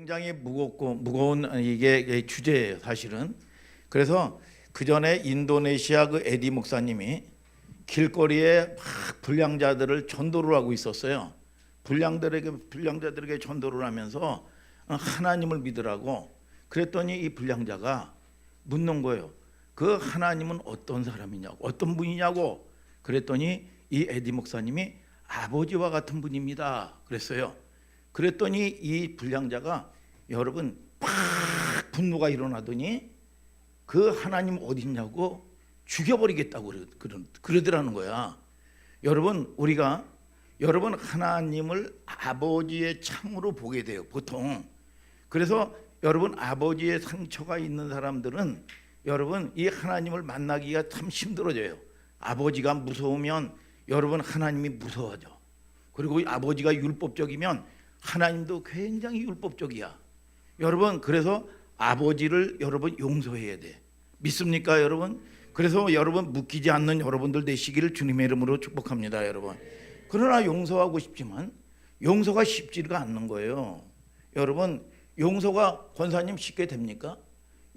굉장히 무거운 이게 주제예요, 사실은. 그래서 그 전에 인도네시아 그 에디 목사님이 길거리에 막 불량자들을 전도를 하고 있었어요. 불량자들에게 전도를 하면서 하나님을 믿으라고. 그랬더니 이 불량자가 묻는 거예요. 그 하나님은 어떤 사람이냐고, 어떤 분이냐고. 그랬더니 이 에디 목사님이 아버지와 같은 분입니다 그랬어요. 그랬더니 이 불량자가 여러분 팍 분노가 일어나더니 그 하나님 어디 있냐고 죽여버리겠다고 그러더라는 거야. 여러분 여러분 하나님을 아버지의 창으로 보게 돼요, 보통. 그래서 여러분 아버지의 상처가 있는 사람들은 여러분 이 하나님을 만나기가 참 힘들어져요. 아버지가 무서우면 여러분 하나님이 무서워져. 그리고 아버지가 율법적이면 하나님도 굉장히 율법적이야. 여러분 그래서 아버지를 여러분 용서해야 돼. 믿습니까 여러분? 그래서 여러분 묶이지 않는 여러분들 되시기를 주님의 이름으로 축복합니다 여러분. 그러나 용서하고 싶지만 용서가 쉽지가 않는 거예요. 여러분 용서가 권사님 쉽게 됩니까?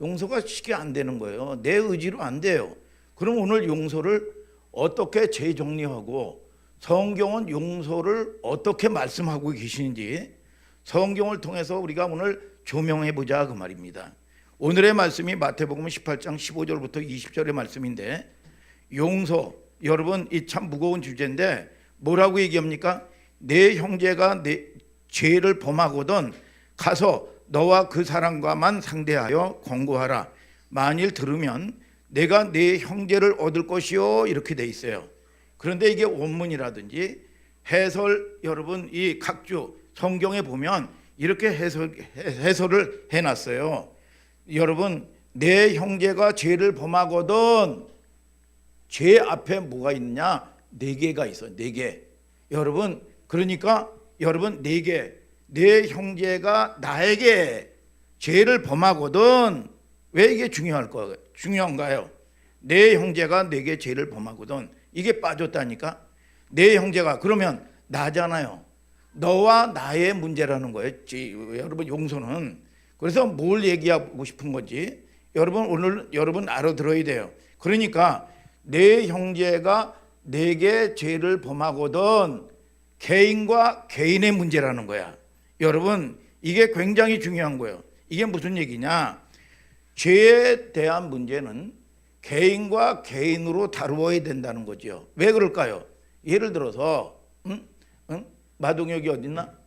용서가 쉽게 안 되는 거예요. 내 의지로 안 돼요. 그럼 오늘 용서를 어떻게 재정리하고 성경은 용서를 어떻게 말씀하고 계시는지 성경을 통해서 우리가 오늘 조명해 보자 그 말입니다. 오늘의 말씀이 마태복음 18장 15절부터 20절의 말씀인데, 용서, 여러분 이 참 무거운 주제인데 뭐라고 얘기합니까? 내 형제가 내 죄를 범하거든 가서 너와 그 사람과만 상대하여 권고하라. 만일 들으면 내가 내 형제를 얻을 것이요, 이렇게 돼 있어요. 그런데 이게 원문이라든지 해설, 여러분 이 각주 성경에 보면 이렇게 해설을 해놨어요. 여러분 내 형제가 죄를 범하거든, 죄 앞에 뭐가 있냐? 네 개가 있어요. 네 개. 여러분 그러니까 여러분 네 개. 내 형제가 나에게 죄를 범하거든. 왜 이게 중요한가요? 내 형제가 내게 죄를 범하거든. 이게 빠졌다니까. 내 형제가 그러면 나잖아요. 너와 나의 문제라는 거예요. 여러분 용서는. 그래서 뭘 얘기하고 싶은 건지 여러분 오늘 여러분 알아들어야 돼요. 그러니까 내 형제가 내게 죄를 범하거든 개인과 개인의 문제라는 거야. 여러분 이게 굉장히 중요한 거예요. 이게 무슨 얘기냐? 죄에 대한 문제는 개인과 개인으로 다루어야 된다는 거죠. 왜 그럴까요? 예를 들어서 마동혁이 어딨나?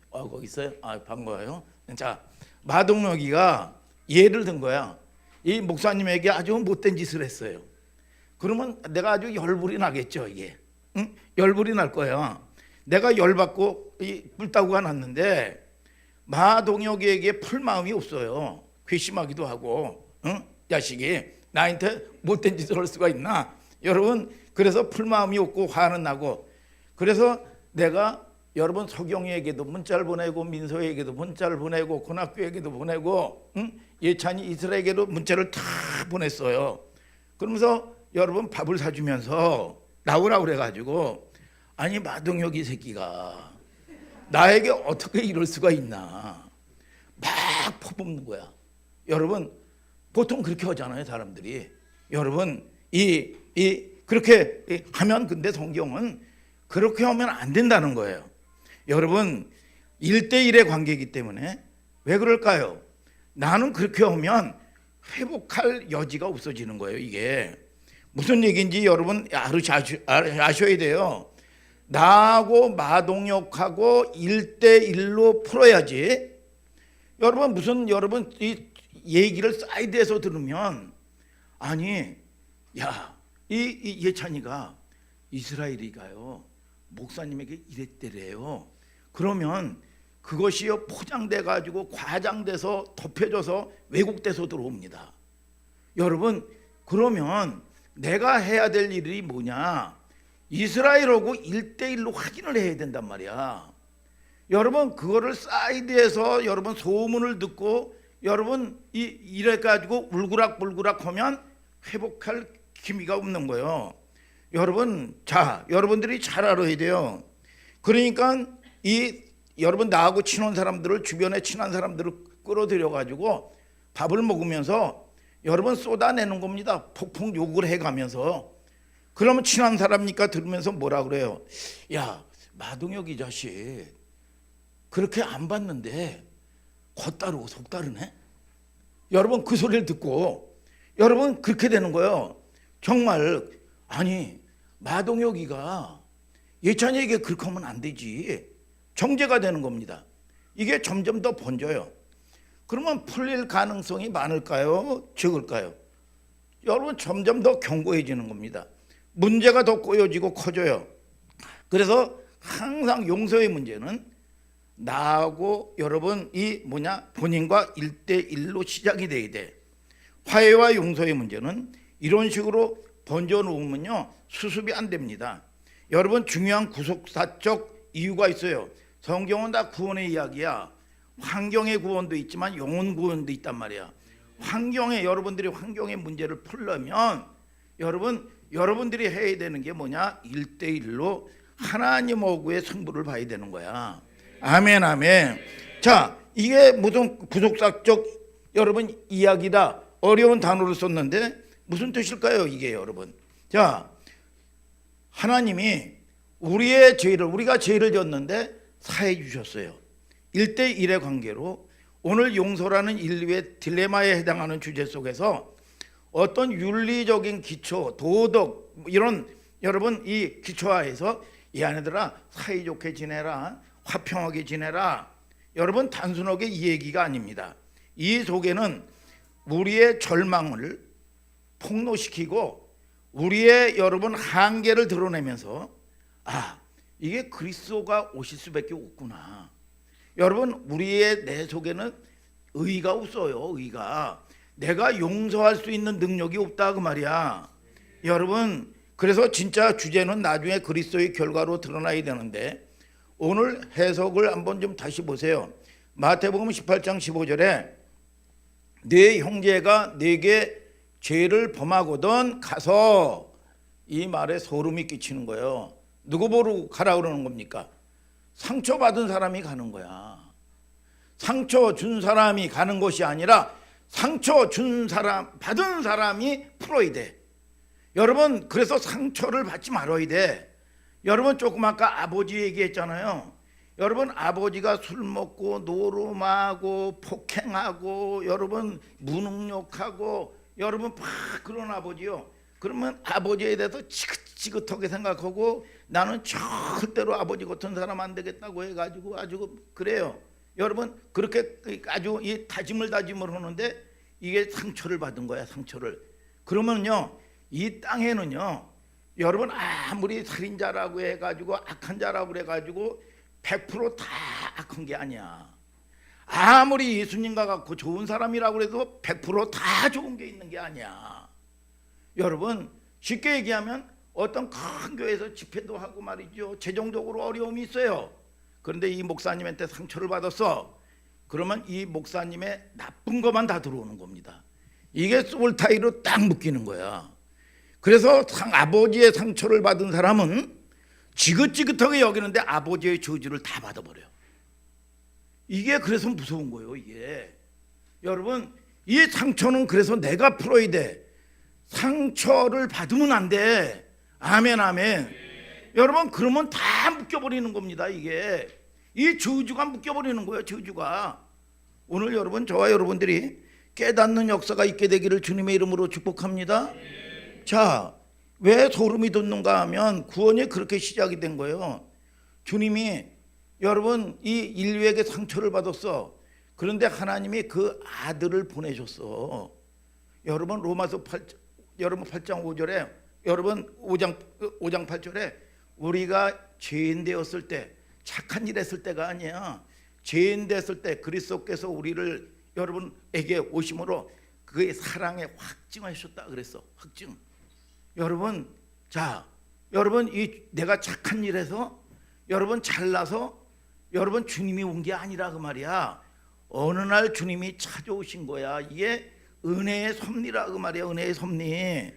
거기 있어요? 반가워요. 자, 마동혁이가 예를 든 거야. 이 목사님에게 아주 못된 짓을 했어요. 그러면 내가 아주 열불이 나겠죠, 이게. 열불이 날 거야. 내가 열받고 불따구가 났는데 마동혁에게 풀 마음이 없어요. 괘씸하기도 하고, 자식이 나한테 못된 짓을 할 수가 있나? 여러분 그래서 풀 마음이 없고 화는 나고, 그래서 내가 여러분 서경이에게도 문자를 보내고 민서에게도 문자를 보내고 권학규에게도 보내고 예찬이 이스라엘에게도 문자를 다 보냈어요. 그러면서 여러분 밥을 사주면서 나오라고 그래가지고, 아니 마동혁이 새끼가 나에게 어떻게 이럴 수가 있나 막 퍼붓는 거야. 여러분 보통 그렇게 하잖아요 사람들이. 여러분 그렇게 하면, 근데 성경은 그렇게 하면 안 된다는 거예요. 여러분 1대1의 관계이기 때문에. 왜 그럴까요? 나는 그렇게 하면 회복할 여지가 없어지는 거예요. 이게 무슨 얘기인지 여러분 아셔야 돼요. 나하고 마동혁하고 1대1로 풀어야지. 여러분 여러분 이 얘기를 사이드에서 들으면, 아니 이 예찬이가 이스라엘이가요 목사님에게 이랬대래요. 그러면 그것이요 포장돼 가지고 과장돼서 덮여져서 왜곡돼서 들어옵니다. 여러분 그러면 내가 해야 될 일이 뭐냐? 이스라엘하고 1대1로 확인을 해야 된단 말이야. 여러분 그거를 사이드에서 여러분 소문을 듣고 여러분 이래 가지고 울그락불그락 하면 회복할 기미가 없는 거예요. 여러분 자, 여러분들이 잘 알아야 돼요. 그러니까 이 여러분 나하고 친한 사람들을 주변에 친한 사람들을 끌어들여 가지고 밥을 먹으면서 여러분 쏟아내는 겁니다. 폭풍 욕을 해가면서. 그러면 친한 사람이니까 들으면서 뭐라 그래요? 야, 마동혁 이 자식 그렇게 안 봤는데 겉다르고 속다르네. 여러분 그 소리를 듣고 여러분 그렇게 되는 거예요. 정말 아니 마동혁이가 예찬이에게 그렇게 하면 안 되지. 정죄가 되는 겁니다. 이게 점점 더 번져요. 그러면 풀릴 가능성이 많을까요? 적을까요? 여러분 점점 더 견고해지는 겁니다. 문제가 더 꼬여지고 커져요. 그래서 항상 용서의 문제는 나하고 여러분 이 본인과 1대1로 시작이 돼야 돼. 화해와 용서의 문제는 이런 식으로 번져 놓으면요 수습이 안 됩니다. 여러분 중요한 구속사적 이유가 있어요. 성경은 다 구원의 이야기야. 환경의 구원도 있지만 영혼 구원도 있단 말이야. 여러분들이 환경의 문제를 풀려면 여러분들이 해야 되는 게 뭐냐? 1대1로 하나님하고의 승부를 봐야 되는 거야. 아멘 아멘. 자, 이게 무슨 구속사적 여러분 이야기다. 어려운 단어를 썼는데 무슨 뜻일까요 이게 여러분? 자, 하나님이 우리가 죄를 졌는데 사해 주셨어요. 1대1의 관계로 오늘 용서라는 인류의 딜레마에 해당하는 주제 속에서 어떤 윤리적인 기초, 도덕 이런 여러분 이 기초하에서 이 아내들아 사이좋게 지내라, 화평하게 지내라. 여러분 단순하게 이 얘기가 아닙니다. 이 속에는 우리의 절망을 폭로시키고 우리의 여러분 한계를 드러내면서 이게 그리스도가 오실 수밖에 없구나. 여러분 우리의 내 속에는 의가 없어요. 의가 내가 용서할 수 있는 능력이 없다 그 말이야. 여러분 그래서 진짜 주제는 나중에 그리스도의 결과로 드러나야 되는데 오늘 해석을 한번 좀 다시 보세요. 마태복음 18장 15절에 네 형제가 네게 죄를 범하거든 가서, 이 말에 소름이 끼치는 거예요. 누구 보러 가라 그러는 겁니까? 상처받은 사람이 가는 거야. 상처 준 사람이 가는 것이 아니라 상처 받은 사람이 풀어야 돼. 여러분 그래서 상처를 받지 말아야 돼. 여러분 조금 아까 아버지 얘기했잖아요. 여러분 아버지가 술 먹고 노름하고 폭행하고 여러분 무능력하고 여러분 막 그런 아버지요. 그러면 아버지에 대해서 지긋지긋하게 생각하고 나는 절대로 아버지 같은 사람 안 되겠다고 해가지고 아주 그래요. 여러분 그렇게 아주 이 다짐을 하는데 이게 상처를 받은 거야. 상처를. 그러면요 이 땅에는요 여러분 아무리 살인자라고 해가지고 악한 자라고 해가지고 100%다 악한 게 아니야. 아무리 예수님과 같고 좋은 사람이라고 해도 100%다 좋은 게 있는 게 아니야. 여러분 쉽게 얘기하면 어떤 큰 교회에서 집회도 하고 말이죠. 재정적으로 어려움이 있어요. 그런데 이 목사님한테 상처를 받았어. 그러면 이 목사님의 나쁜 것만 다 들어오는 겁니다. 이게 솔타이로 딱 묶이는 거야. 그래서 아버지의 상처를 받은 사람은 지긋지긋하게 여기는데 아버지의 저주를 다 받아버려요. 이게 그래서 무서운 거예요. 이게 여러분 이 상처는 그래서 내가 풀어야 돼. 상처를 받으면 안 돼. 아멘 아멘. 여러분 그러면 다 묶여버리는 겁니다. 이게 이 저주가 묶여버리는 거예요. 저주가. 오늘 여러분 저와 여러분들이 깨닫는 역사가 있게 되기를 주님의 이름으로 축복합니다. 자, 왜 소름이 돋는가 하면 구원이 그렇게 시작이 된 거예요. 주님이 여러분 이 인류에게 상처를 받았어. 그런데 하나님이 그 아들을 보내셨어. 여러분 로마서 8장 5절에 여러분 5장 8절에 우리가 죄인 되었을 때 착한 일 했을 때가 아니야. 죄인 됐을 때 그리스도께서 우리를 여러분에게 오심으로 그의 사랑에 확증하셨다 그랬어. 확증. 여러분 자 여러분 이 내가 착한 일해서 여러분 잘나서 여러분 주님이 온 게 아니라 그 말이야. 어느 날 주님이 찾아오신 거야. 이게 은혜의 섭리라 그 말이야. 은혜의 섭리.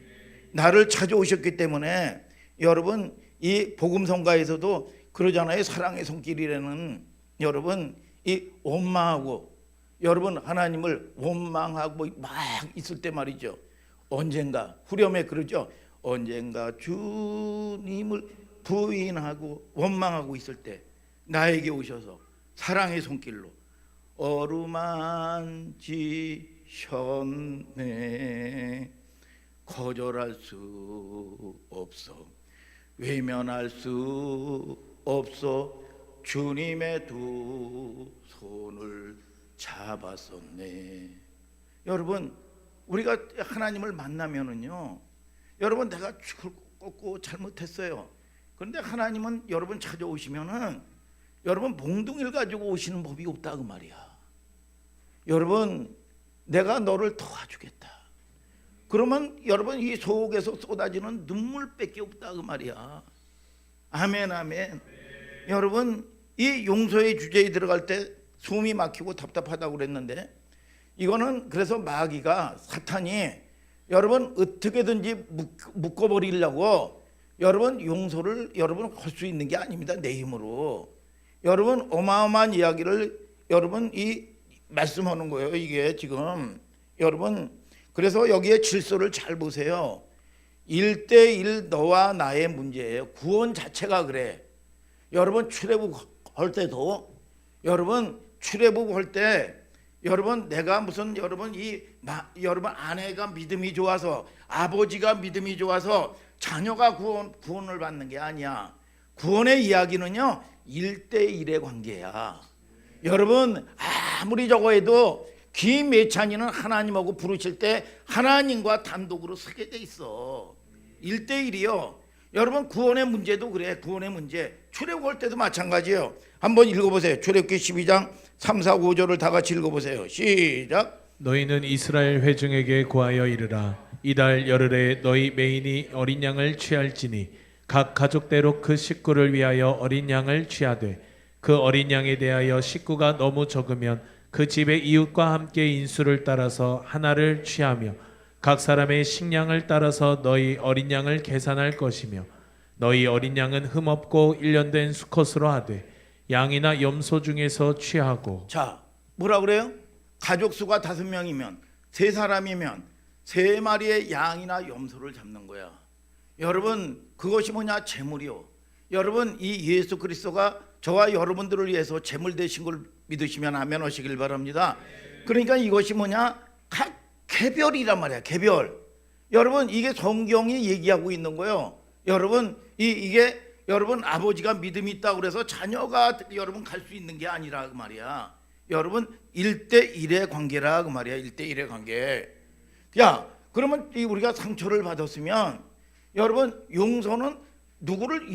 나를 찾아오셨기 때문에 여러분 이 복음성가에서도 그러잖아요. 사랑의 손길이라는 여러분 이 원망하고 여러분 하나님을 원망하고 막 있을 때 말이죠. 언젠가 후렴에 그러죠. 언젠가 주님을 부인하고 원망하고 있을 때 나에게 오셔서 사랑의 손길로 어루만지셨네. 거절할 수 없어, 외면할 수 없어, 주님의 두 손을 잡았었네. 여러분 우리가 하나님을 만나면은요, 여러분 내가 죽을 꺾고 잘못했어요. 그런데 하나님은 여러분 찾아오시면은 여러분 몽둥이를 가지고 오시는 법이 없다 그 말이야. 여러분 내가 너를 도와주겠다. 그러면 여러분 이 속에서 쏟아지는 눈물밖에 없다 그 말이야. 아멘 아멘. 여러분 이 용서의 주제에 들어갈 때 숨이 막히고 답답하다고 그랬는데, 이거는 그래서 마귀가 사탄이 여러분 어떻게든지 묶어버리려고 여러분 용서를 여러분 할 수 있는 게 아닙니다. 내 힘으로. 여러분 어마어마한 이야기를 여러분 이 말씀하는 거예요. 이게 지금 여러분 그래서 여기에 질서를 잘 보세요. 1대1 너와 나의 문제예요. 구원 자체가 그래. 여러분 출애굽 할 때도 여러분 출애굽 할 때 여러분 내가 무슨 여러분 여러분 아내가 믿음이 좋아서 아버지가 믿음이 좋아서 자녀가 구원을 받는 게 아니야. 구원의 이야기는요 1대1의 관계야. 여러분 아무리 저거 해도 김예찬이는 하나님하고 부르실 때 하나님과 단독으로 서게 돼 있어. 1대1이요. 여러분 구원의 문제도 그래. 구원의 문제 출애굽할 때도 마찬가지예요. 한번 읽어보세요. 출애굽기 12장 3, 4, 5절을 다 같이 읽어보세요. 시작. 너희는 이스라엘 회중에게 고하여 이르라. 이달 열흘에 너희 매인이 어린 양을 취할지니 각 가족대로 그 식구를 위하여 어린 양을 취하되 그 어린 양에 대하여 식구가 너무 적으면 그 집의 이웃과 함께 인수를 따라서 하나를 취하며 각 사람의 식량을 따라서 너희 어린 양을 계산할 것이며 너희 어린 양은 흠없고 1년 된 수컷으로 하되 양이나 염소 중에서 취하고. 자 뭐라 그래요? 가족 수가 5명이면 3사람이면 3마리의 양이나 염소를 잡는 거야. 여러분 그것이 뭐냐? 재물이요. 여러분 이 예수 그리스도가 저와 여러분들을 위해서 재물 되신 걸 믿으시면 아멘 하시길 바랍니다. 그러니까 이것이 뭐냐? 각 개별이란 말이야. 개별. 여러분 이게 성경이 얘기하고 있는 거예요. 여러분 이게 여러분 아버지가 믿음이 있다고 그래서 자녀가 여러분 갈 수 있는 게 아니라 그 말이야. 여러분 1대1의 관계라 그 말이야. 1대1의 관계. 야 그러면 우리가 상처를 받았으면 여러분 용서는 누구를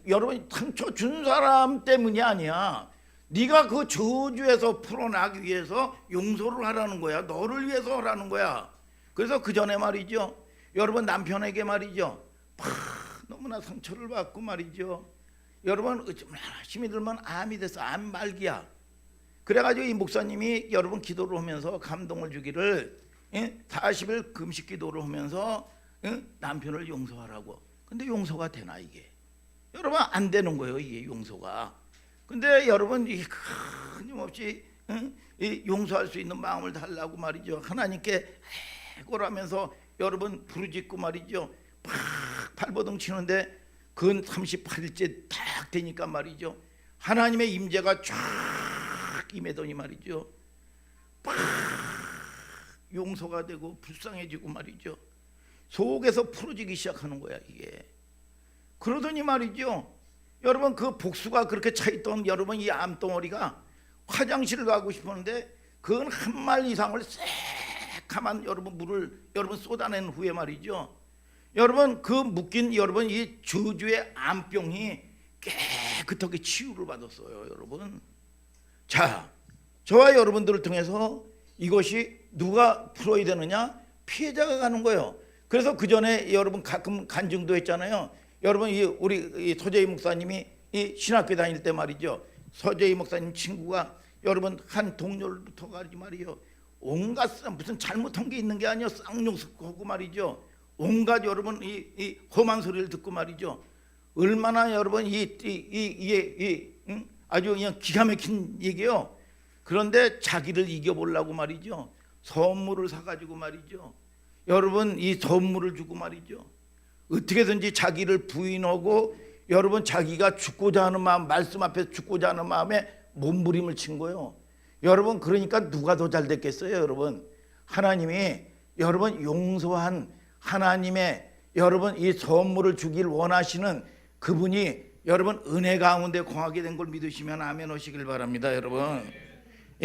여러분 상처 준 사람 때문이 아니야. 네가 그 저주에서 풀어나기 위해서 용서를 하라는 거야. 너를 위해서 하라는 거야. 그래서 그 전에 말이죠. 여러분 남편에게 말이죠. 너무나 상처를 받고 말이죠. 여러분 힘이 들면 암이 돼서 암 말기야. 그래가지고 이 목사님이 여러분 기도를 하면서 감동을 주기를 40일 금식 기도를 하면서 남편을 용서하라고. 근데 용서가 되나 이게? 여러분 안 되는 거예요 이게 용서가. 근데 여러분 이 끊임없이 용서할 수 있는 마음을 달라고 말이죠. 하나님께 해고라면서 여러분 부르짖고 말이죠. 팍 발버둥 치는데 근 38일째 딱 되니까 말이죠. 하나님의 임재가 쫙 임하더니 말이죠. 팍 용서가 되고 불쌍해지고 말이죠. 속에서 풀어지기 시작하는 거야 이게. 그러더니 말이죠. 여러분 그 복수가 그렇게 차있던 여러분 이 암덩어리가 화장실을 가고 싶었는데 그건 한 말 이상을 새카만 여러분 물을 여러분 쏟아낸 후에 말이죠. 여러분 그 묶인 여러분 이 저주의 암병이 깨끗하게 치유를 받았어요 여러분. 자 저와 여러분들을 통해서 이것이 누가 풀어야 되느냐? 피해자가 가는 거예요. 그래서 그 전에 여러분 가끔 간증도 했잖아요. 여러분 우리 서재희 목사님이 이 신학교 다닐 때 말이죠. 서재희 목사님 친구가 여러분 한 동료부터 가지 말이요. 온갖 무슨 잘못한 게 있는 게 아니요. 쌍욕하고 말이죠. 온갖 여러분 이 험한 소리를 듣고 말이죠. 얼마나 여러분 아주 그냥 기가 막힌 얘기예요. 그런데 자기를 이겨보려고 말이죠. 선물을 사가지고 말이죠. 여러분 이 선물을 주고 말이죠. 어떻게든지 자기를 부인하고 여러분 자기가 죽고자 하는 마음, 말씀 앞에서 죽고자 하는 마음에 몸부림을 친 거예요. 여러분 그러니까 누가 더 잘 됐겠어요? 여러분 하나님이 여러분 용서한 하나님의 여러분 이 선물을 주길 원하시는 그분이 여러분 은혜 가운데 공하게 된 걸 믿으시면 아멘 하시길 바랍니다. 여러분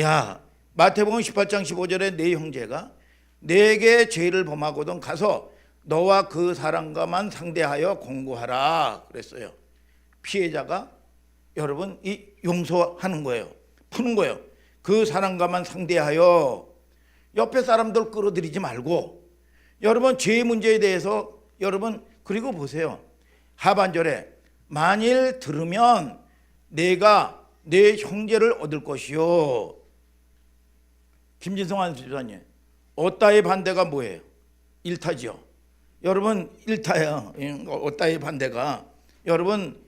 야 마태복음 18장 15절에 네 형제가 내게 죄를 범하거든 가서 너와 그 사람과만 상대하여 공고하라 그랬어요. 피해자가 여러분 이 용서하는 거예요. 푸는 거예요. 그 사람과만 상대하여 옆에 사람들 끌어들이지 말고 여러분 죄의 문제에 대해서 여러분 그리고 보세요. 하반절에 만일 들으면 내가 내 형제를 얻을 것이요. 김진성 안수사님 어따의 반대가 뭐예요? 일타죠. 여러분 일타야. 어따의 반대가 여러분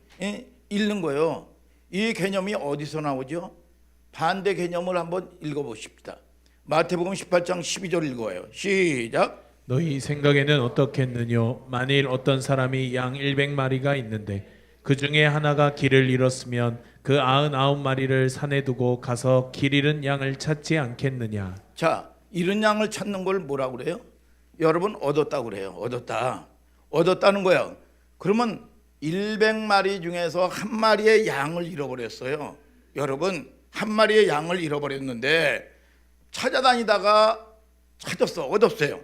읽는 거예요. 이 개념이 어디서 나오죠? 반대 개념을 한번 읽어보십시다. 마태복음 18장 12절 읽어요. 시작. 너희 생각에는 어떻겠느냐? 만일 어떤 사람이 양 100마리가 있는데 그 중에 하나가 길을 잃었으면 그 99마리를 산에 두고 가서 길 잃은 양을 찾지 않겠느냐? 자, 잃은 양을 찾는 걸 뭐라고 그래요? 여러분 얻었다고 그래요. 얻었다는 거예요. 그러면 100마리 중에서 한 마리의 양을 잃어버렸어요. 여러분 한 마리의 양을 잃어버렸는데 찾아다니다가 찾았어. 얻었어요.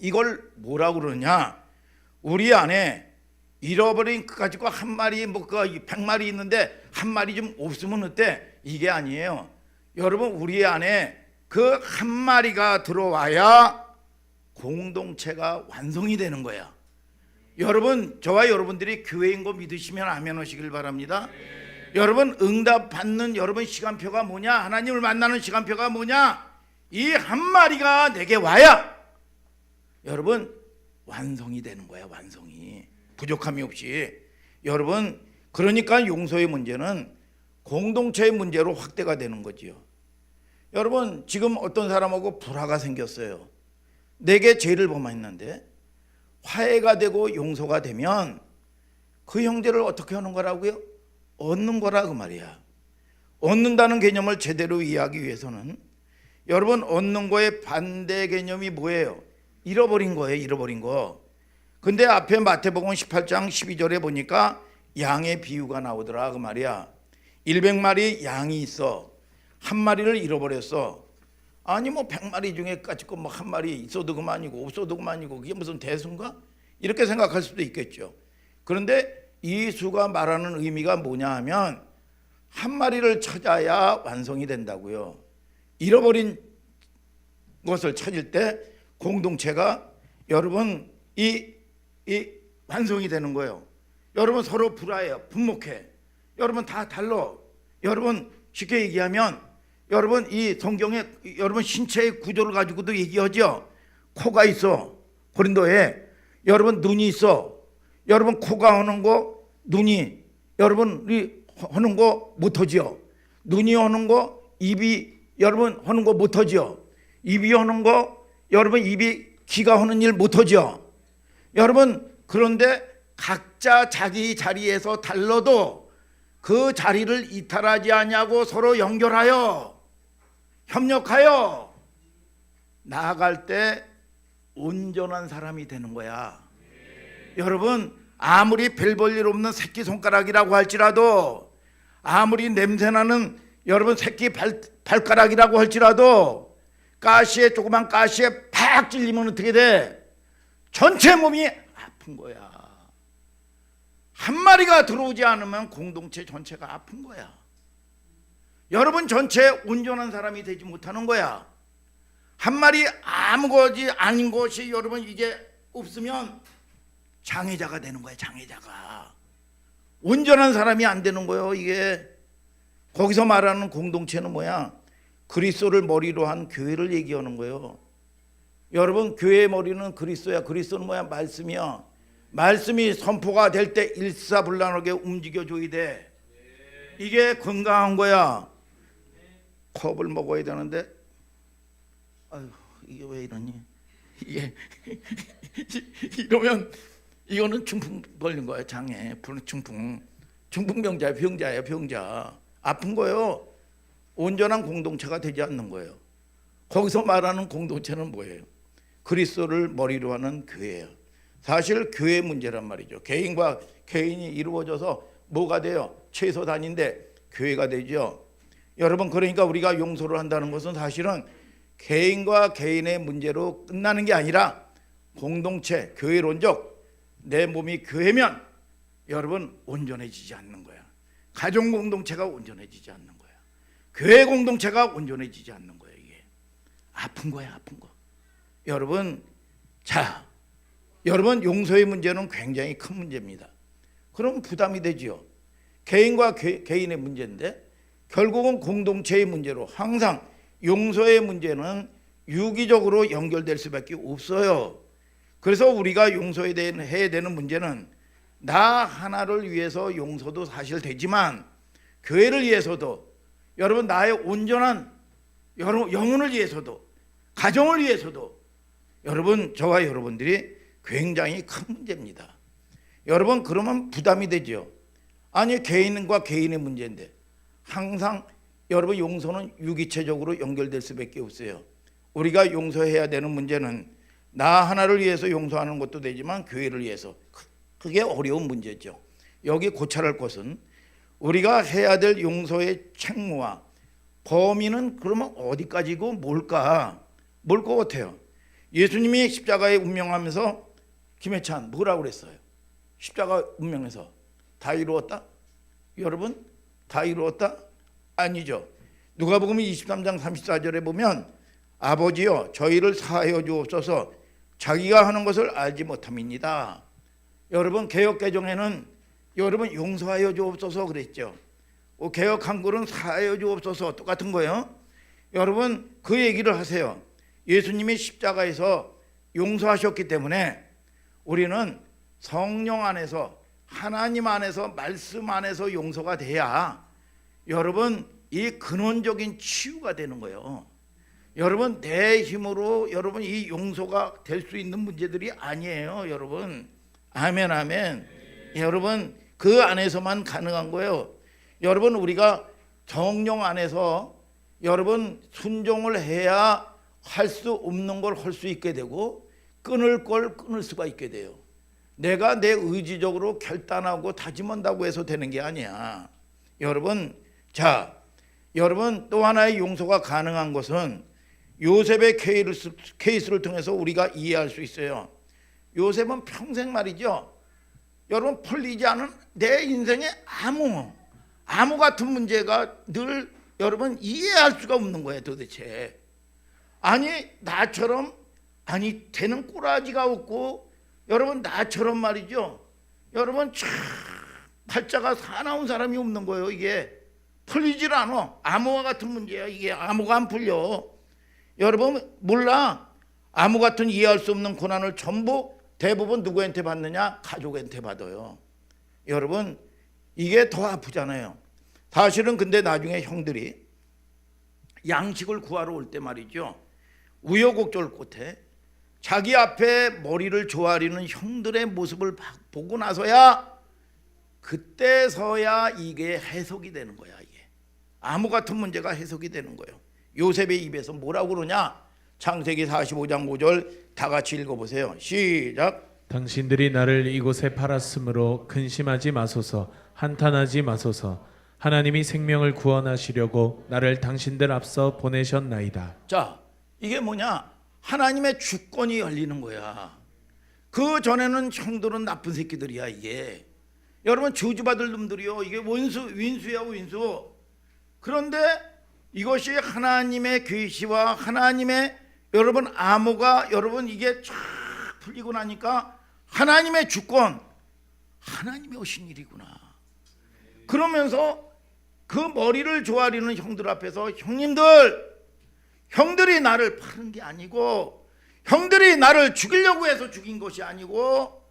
이걸 뭐라고 그러냐? 우리 안에 잃어버린 그 가지고 한 마리 뭐 그 100마리 있는데 한 마리 좀 없으면 어때? 이게 아니에요. 여러분 우리 안에 그 한 마리가 들어와야 공동체가 완성이 되는 거야. 여러분 저와 여러분들이 교회인 거 믿으시면 아멘 하시길 바랍니다. 여러분 응답 받는 여러분 시간표가 뭐냐? 하나님을 만나는 시간표가 뭐냐? 이 한 마리가 내게 와야 여러분 완성이 되는 거야. 완성이 부족함이 없이. 여러분 그러니까 용서의 문제는 공동체의 문제로 확대가 되는 거지요. 여러분 지금 어떤 사람하고 불화가 생겼어요. 내게 죄를 범했는데 화해가 되고 용서가 되면 그 형제를 어떻게 하는 거라고요? 얻는 거라 그 말이야. 얻는다는 개념을 제대로 이해하기 위해서는 여러분 얻는 거의 반대 개념이 뭐예요? 잃어버린 거예요. 잃어버린 거. 근데 앞에 마태복음 18장 12절에 보니까 양의 비유가 나오더라 그 말이야. 100마리 양이 있어. 한 마리를 잃어버렸어. 아니 뭐 100마리 중에까지 거 뭐 한 마리 있어도 그만이고 없어도 그만이고 그게 무슨 대수인가? 이렇게 생각할 수도 있겠죠. 그런데 이 수가 말하는 의미가 뭐냐 하면 한 마리를 찾아야 완성이 된다고요. 잃어버린 것을 찾을 때 공동체가 여러분 이 완성이 되는 거예요. 여러분 서로 불화해요. 분목해. 여러분 다 달라. 여러분 쉽게 얘기하면 여러분 이 성경에 여러분 신체의 구조를 가지고도 얘기하죠. 코가 있어. 고린도에 여러분 눈이 있어. 여러분 코가 하는 거 눈이 여러분이 하는 거 못하지요. 눈이 하는 거 입이 여러분 하는 거 못하지요. 입이 하는 거 여러분 입이 귀가 하는 일 못하지요. 여러분 그런데 각자 자기 자리에서 달라도 그 자리를 이탈하지 않냐고 서로 연결하여 협력하여 나아갈 때 온전한 사람이 되는 거야. 여러분 아무리 별 볼 일 없는 새끼손가락이라고 할지라도 아무리 냄새나는 여러분 새끼 발가락이라고 할지라도 가시에 조그만 가시에 팍 찔리면 어떻게 돼? 전체 몸이 아픈 거야. 한 마리가 들어오지 않으면 공동체 전체가 아픈 거야. 여러분 전체 온전한 사람이 되지 못하는 거야. 한 마리 아무것이 아닌 것이 여러분 이제 없으면 장애자가 되는 거야. 장애자가 온전한 사람이 안 되는 거예요. 이게 거기서 말하는 공동체는 뭐야? 그리스도를 머리로 한 교회를 얘기하는 거예요. 여러분 교회의 머리는 그리스도야. 그리스도는 뭐야? 말씀이야. 말씀이 선포가 될 때 일사불란하게 움직여줘야 돼. 이게 건강한 거야. 컵을 먹어야 되는데, 아유, 이게 왜 이러니? 이게 이러면 이거는 중풍 걸린 거야. 장에 중풍병자야. 병자예요. 병자. 아픈 거예요. 온전한 공동체가 되지 않는 거예요. 거기서 말하는 공동체는 뭐예요? 그리스도를 머리로 하는 교회예요. 사실 교회 문제란 말이죠. 개인과 개인이 이루어져서 뭐가 돼요? 최소 단위인데 교회가 되죠. 여러분, 그러니까 우리가 용서를 한다는 것은 사실은 개인과 개인의 문제로 끝나는 게 아니라 공동체, 교회론적, 내 몸이 교회면 여러분 온전해지지 않는 거야. 가정 공동체가 온전해지지 않는 거야. 교회 공동체가 온전해지지 않는 거야. 이게 아픈 거야, 아픈 거. 여러분, 자, 여러분, 용서의 문제는 굉장히 큰 문제입니다. 그럼 부담이 되지요. 개인과 개인의 문제인데 결국은 공동체의 문제로, 항상 용서의 문제는 유기적으로 연결될 수밖에 없어요. 그래서 우리가 용서해야 되는 문제는 나 하나를 위해서 용서도 사실 되지만 교회를 위해서도, 여러분 나의 온전한 영혼을 위해서도, 가정을 위해서도, 여러분 저와 여러분들이 굉장히 큰 문제입니다. 여러분, 그러면 부담이 되죠. 아니, 개인과 개인의 문제인데 항상 여러분 용서는 유기체적으로 연결될 수밖에 없어요. 우리가 용서해야 되는 문제는 나 하나를 위해서 용서하는 것도 되지만 교회를 위해서, 그게 어려운 문제죠. 여기 고찰할 것은 우리가 해야 될 용서의 책무와 범위는 그러면 어디까지고 뭘까? 뭘 것 같아요? 예수님이 십자가에 운명하면서 김해찬 뭐라고 그랬어요? 십자가 운명에서 다 이루었다? 여러분, 다 이루었다? 아니죠. 누가복음 23장 34절에 보면 아버지여 저희를 사하여 주옵소서 자기가 하는 것을 알지 못함이니이다. 여러분, 개역 개정에는 여러분 용서하여 주옵소서 그랬죠. 개역 한글은 사하여 주옵소서 똑같은 거예요. 여러분, 그 얘기를 하세요. 예수님이 십자가에서 용서하셨기 때문에 우리는 성령 안에서, 하나님 안에서, 말씀 안에서 용서가 돼야 여러분 이 근원적인 치유가 되는 거예요. 여러분, 내 힘으로 여러분 이 용서가 될 수 있는 문제들이 아니에요. 여러분, 아멘, 아멘. 여러분, 그 안에서만 가능한 거예요. 여러분, 우리가 성령 안에서 여러분 순종을 해야 할 수 없는 걸 할 수 있게 되고 끊을 걸 끊을 수가 있게 돼요. 내가 내 의지적으로 결단하고 다짐한다고 해서 되는 게 아니야. 여러분, 자, 여러분 또 하나의 용서가 가능한 것은 요셉의 케이스를 통해서 우리가 이해할 수 있어요. 요셉은 평생 말이죠. 여러분, 풀리지 않은 내 인생의 아무 같은 문제가 늘 여러분 이해할 수가 없는 거예요. 도대체 아니, 나처럼 아니 되는 꼬라지가 없고, 여러분 나처럼 말이죠. 여러분 참 팔자가 사나운 사람이 없는 거예요. 이게 풀리질 않아. 암호와 같은 문제야. 이게 암호가 안 풀려. 여러분 몰라. 암호 같은 이해할 수 없는 고난을 전부 대부분 누구한테 받느냐? 가족한테 받아요. 여러분, 이게 더 아프잖아요. 사실은 근데 나중에 형들이 양식을 구하러 올 때 말이죠, 우여곡절 끝에 자기 앞에 머리를 조아리는 형들의 모습을 보고 나서야, 그때서야 이게 해석이 되는 거야. 이게 암호 같은 문제가 해석이 되는 거예요. 요셉의 입에서 뭐라고 그러냐? 창세기 45장 5절 다 같이 읽어보세요. 시작. 당신들이 나를 이곳에 팔았으므로 근심하지 마소서, 한탄하지 마소서. 하나님이 생명을 구원하시려고 나를 당신들 앞서 보내셨나이다. 자, 이게 뭐냐? 하나님의 주권이 열리는 거야. 그 전에는 형들은 나쁜 새끼들이야. 이게 여러분 저주받을 놈들이요. 이게 윈수야, 윈수. 그런데 이것이 하나님의 계시와 하나님의 여러분 암호가 여러분 이게 쫙 풀리고 나니까 하나님의 주권, 하나님이 오신 일이구나. 그러면서 그 머리를 조아리는 형들 앞에서, 형들이 나를 파는 게 아니고, 형들이 나를 죽이려고 해서 죽인 것이 아니고,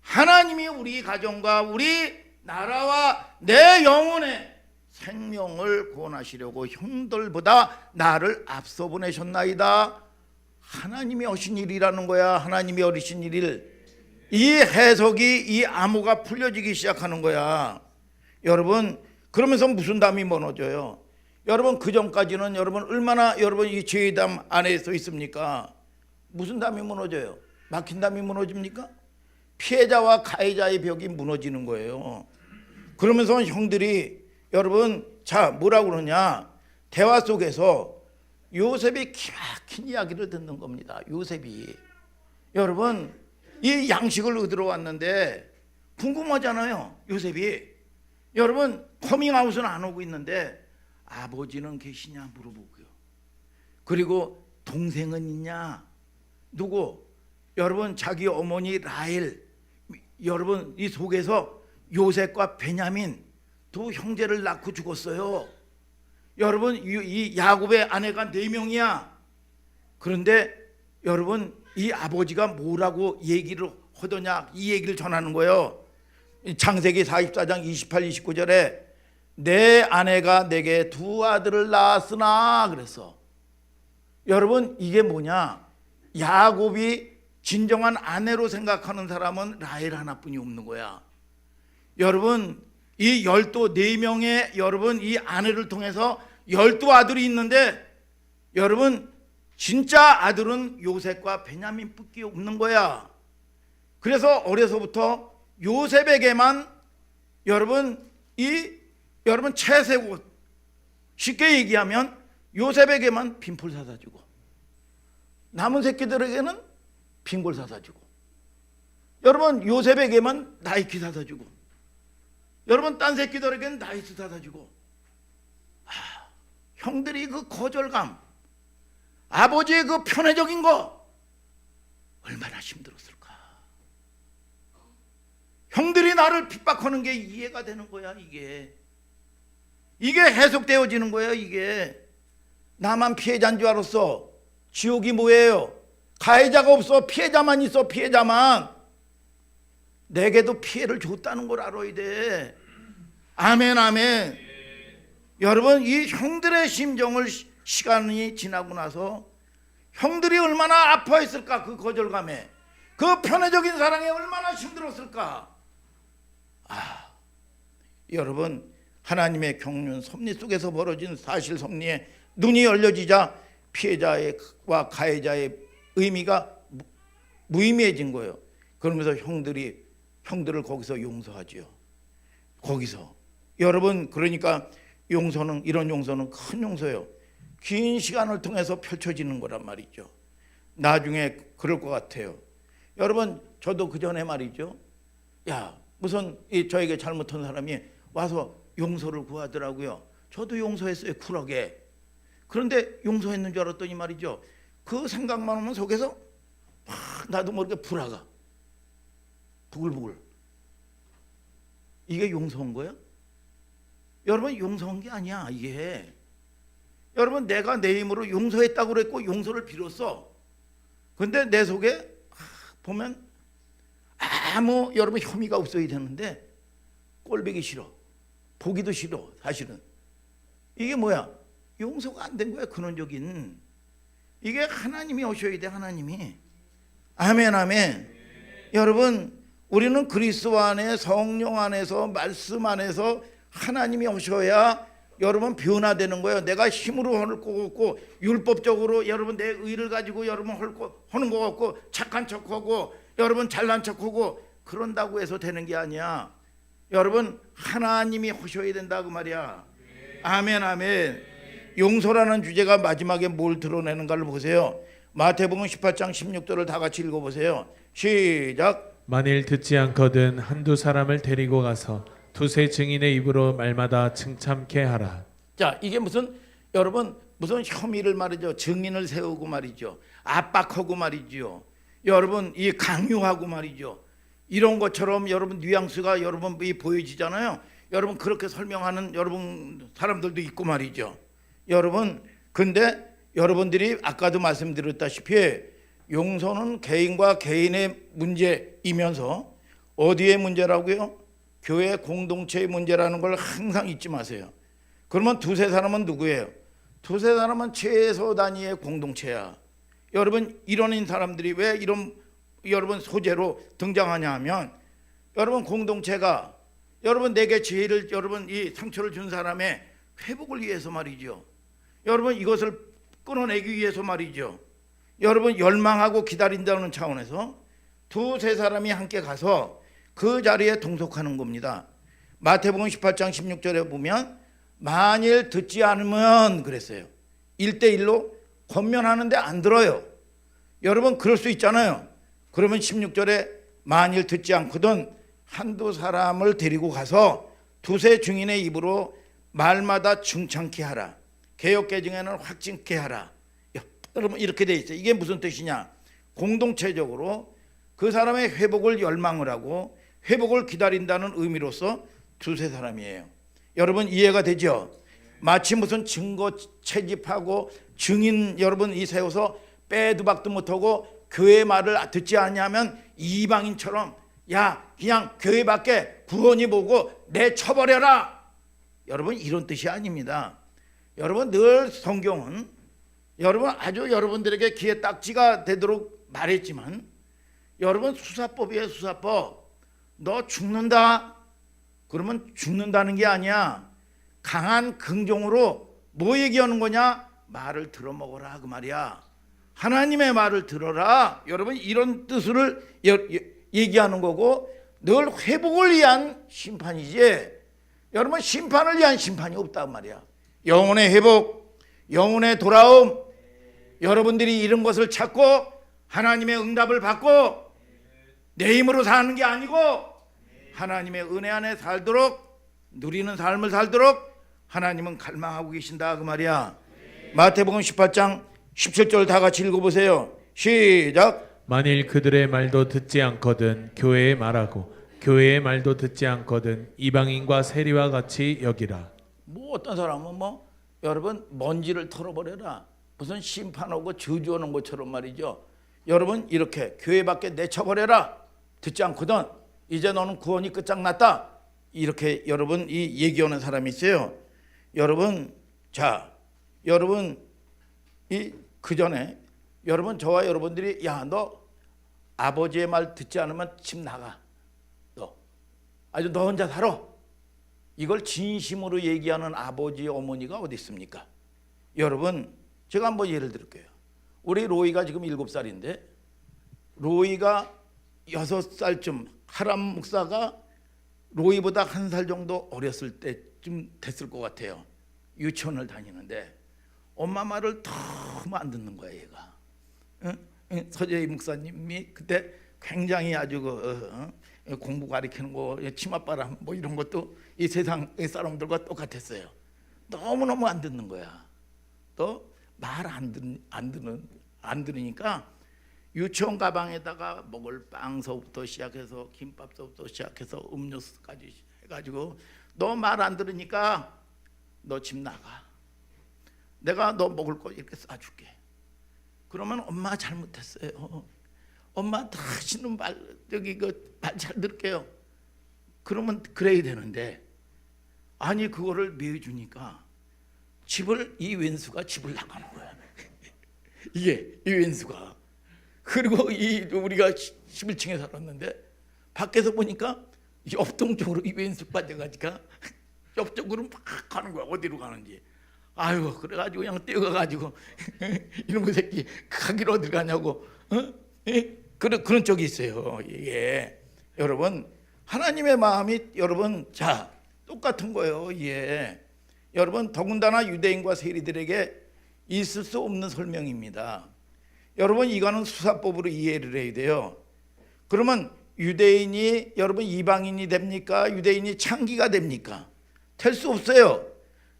하나님이 우리 가정과 우리 나라와 내 영혼의 생명을 구원하시려고 형들보다 나를 앞서 보내셨나이다. 하나님이 하신 일이라는 거야. 하나님이 어리신 일. 이 해석이 이 암호가 풀려지기 시작하는 거야. 여러분, 그러면서 무슨 담이 무너져요? 여러분, 그 전까지는 여러분 얼마나 여러분 이 죄의 담 안에 서 있습니까? 무슨 담이 무너져요? 막힌 담이 무너집니까? 피해자와 가해자의 벽이 무너지는 거예요. 그러면서 형들이 여러분 자 뭐라고 그러냐, 대화 속에서 요셉이 기막힌 이야기를 듣는 겁니다. 요셉이 여러분 이 양식을 얻으러 왔는데 궁금하잖아요. 요셉이 여러분 커밍아웃은 안 오고 있는데 아버지는 계시냐 물어보고요. 그리고 동생은 있냐? 누구? 여러분 자기 어머니 라헬, 여러분 이 속에서 요셉과 베냐민 두 형제를 낳고 죽었어요. 여러분 이 야곱의 아내가 4명이야. 그런데 여러분 이 아버지가 뭐라고 얘기를 하더냐, 이 얘기를 전하는 거예요. 창세기 44장 28, 29절에 내 아내가 내게 2 아들을 낳았으나 그랬어. 여러분 이게 뭐냐, 야곱이 진정한 아내로 생각하는 사람은 라헬 하나뿐이 없는 거야. 여러분 이 4명의 여러분 이 아내를 통해서 12아들이 있는데 여러분 진짜 아들은 요셉과 베냐민밖에 없는 거야. 그래서 어려서부터 요셉에게만 여러분 여러분 채색옷, 쉽게 얘기하면 요셉에게만 빈풀 사다 주고 남은 새끼들에게는 빈골 사다 주고, 여러분 요셉에게만 나이키 사다 주고, 여러분 딴 새끼들에게는 나이스 사다 주고. 형들이 그 거절감, 아버지의 그 편애적인 거 얼마나 힘들었을까. 형들이 나를 핍박하는 게 이해가 되는 거야. 이게 해석되어지는 거예요. 이게 나만 피해자인 줄 알았어. 지옥이 뭐예요? 가해자가 없어. 피해자만 있어. 피해자만. 내게도 피해를 줬다는 걸 알아야 돼. 아멘 아멘. 여러분 이 형들의 심정을 시간이 지나고 나서 형들이 얼마나 아파했을까. 그 거절감에, 그 편애적인 사랑에 얼마나 힘들었을까. 여러분 하나님의 경륜 섭리 속에서 벌어진 사실 섭리에 눈이 열려지자 피해자와 가해자의 의미가 무의미해진 거예요. 그러면서 형들을 거기서 용서하지요. 거기서 여러분 그러니까 용서는, 이런 용서는 큰 용서예요. 긴 시간을 통해서 펼쳐지는 거란 말이죠. 나중에 그럴 것 같아요. 여러분 저도 그 전에 말이죠, 무슨 저에게 잘못한 사람이 와서 용서를 구하더라고요. 저도 용서했어요, 쿨하게. 그런데 용서했는 줄 알았더니 말이죠, 그 생각만 하면 속에서 나도 모르게 불화가 부글부글. 이게 용서한 거야? 여러분 용서한 게 아니야. 이게 여러분 내가 내 힘으로 용서했다고 그랬고 용서를 빌었어. 근데 내 속에 보면 아무 여러분 혐의가 없어야 되는데 꼴보기 싫어, 보기도 싫어. 사실은 이게 뭐야? 용서가 안 된 거야. 근원적인. 이게 하나님이 오셔야 돼. 하나님이. 아멘 아멘. 여러분 우리는 그리스도 안에, 성령 안에서, 말씀 안에서 하나님이 오셔야 여러분 변화되는 거예요. 내가 힘으로 하는 거 없고, 율법적으로 여러분 내 의를 가지고 여러분 하는 거 없고, 착한 척하고 여러분 잘난 척하고 그런다고 해서 되는 게 아니야. 여러분 하나님이 오셔야 된다 그 말이야. 아멘 아멘. 용서라는 주제가 마지막에 뭘 드러내는가를 보세요. 마태복음 18장 16절을 다 같이 읽어보세요. 시작. 만일 듣지 않거든 한두 사람을 데리고 가서 두세 증인의 입으로 말마다 칭찬케 하라. 자, 이게 무슨 여러분 무슨 혐의를 말이죠, 증인을 세우고 말이죠, 압박하고 말이죠, 여러분 이 강요하고 말이죠, 이런 것처럼 여러분 뉘앙스가 여러분 보여지잖아요. 여러분 그렇게 설명하는 여러분 사람들도 있고 말이죠. 여러분 근데 여러분들이 아까도 말씀드렸다시피 용서는 개인과 개인의 문제이면서 어디의 문제라고요? 교회 공동체의 문제라는 걸 항상 잊지 마세요. 그러면 두세 사람은 누구예요? 두세 사람은 최소 단위의 공동체야. 여러분 이런 사람들이 왜 이런 여러분 소재로 등장하냐 하면 여러분 공동체가 여러분 내게 죄를 여러분 이 상처를 준 사람의 회복을 위해서 말이죠. 여러분 이것을 끊어내기 위해서 말이죠. 여러분 열망하고 기다린다는 차원에서 두세 사람이 함께 가서 그 자리에 동석하는 겁니다. 마태복음 18장 16절에 보면 만일 듣지 않으면 그랬어요. 1대1로 권면하는데 안 들어요. 여러분 그럴 수 있잖아요. 그러면 16절에 만일 듣지 않거든 한두 사람을 데리고 가서 두세 증인의 입으로 말마다 중창케 하라. 개역개정에는 확증케 하라. 여러분 이렇게 돼 있어요. 이게 무슨 뜻이냐? 공동체적으로 그 사람의 회복을 열망을 하고 회복을 기다린다는 의미로서 두세 사람이에요. 여러분 이해가 되죠? 마치 무슨 증거 채집하고 증인 여러분 이 세워서 빼도 박도 못하고 교회 말을 듣지 않냐면 이방인처럼 야 그냥 교회 밖에 구원이 보고 내쳐버려라. 여러분 이런 뜻이 아닙니다. 여러분 늘 성경은 여러분 아주 여러분들에게 귀에 딱지가 되도록 말했지만 여러분 수사법이에요. 수사법. 너 죽는다 그러면 죽는다는 게 아니야. 강한 긍정으로 뭐 얘기하는 거냐? 말을 들어먹어라 그 말이야. 하나님의 말을 들어라. 여러분 이런 뜻을 얘기하는 거고 늘 회복을 위한 심판이지 여러분 심판을 위한 심판이 없단 말이야. 영혼의 회복, 영혼의 돌아옴, 여러분들이 이런 것을 찾고 하나님의 응답을 받고 내 힘으로 사는 게 아니고 하나님의 은혜 안에 살도록 누리는 삶을 살도록 하나님은 갈망하고 계신다 그 말이야. 마태복음 18장 17절 다 같이 읽어보세요. 시작. 만일 그들의 말도 듣지 않거든 교회의 말하고 교회의 말도 듣지 않거든 이방인과 세리와 같이 여기라. 뭐 어떤 사람은 뭐 여러분 먼지를 털어버려라 무슨 심판하고 저주하는 것처럼 말이죠. 여러분 이렇게 교회 밖에 내쳐버려라. 듣지 않거든 이제 너는 구원이 끝장났다. 이렇게 여러분 이 얘기하는 사람이 있어요. 여러분 자 여러분 이 그 전에 여러분 저와 여러분들이 야 너 아버지의 말 듣지 않으면 집 나가. 너 아주 너 혼자 살아. 이걸 진심으로 얘기하는 아버지 어머니가 어디 있습니까? 여러분 제가 한번 예를 들게요. 우리 로이가 지금 7살인데 로이가 6살쯤 하람 목사가 로이보다 1살 정도 어렸을 때쯤 됐을 것 같아요. 유치원을 다니는데 엄마 말을 너무 안 듣는 거야 얘가. 서재희 목사님이 그때 굉장히 아주 공부 가르치는 거 치맛바람 뭐 이런 것도 이 세상 사람들과 똑같았어요. 너무너무 안 듣는 거야. 또 말 안 들으니까 유치원 가방에다가 먹을 빵서부터 시작해서 김밥서부터 시작해서 음료수까지 해가지고 너 말 안 들으니까 너 집 나가. 내가 너 먹을 거 이렇게 싸줄게. 그러면 엄마 잘못했어요. 엄마 다시는 말 잘 들을게요. 그러면 그래야 되는데 아니 그거를 매주니까 집을 이 왼수가 집을 나가는 거야. 이게 이 왼수가. 그리고 이 우리가 11층에 살았는데 밖에서 보니까 옆동 쪽으로 이 왼수 빠져가지고 옆쪽으로 막 가는 거야. 어디로 가는지. 아유 그래가지고 그냥 뛰어가가지고 이런 거 새끼 가기로 어디 가냐고 그런 적이 있어요. 이게 여러분 하나님의 마음이 여러분 자 똑같은 거예요. 이게 여러분 더군다나 유대인과 세리들에게 있을 수 없는 설명입니다. 여러분 이거는 수사법으로 이해를 해야 돼요. 그러면 유대인이 여러분 이방인이 됩니까? 유대인이 창기가 됩니까? 될 수 없어요.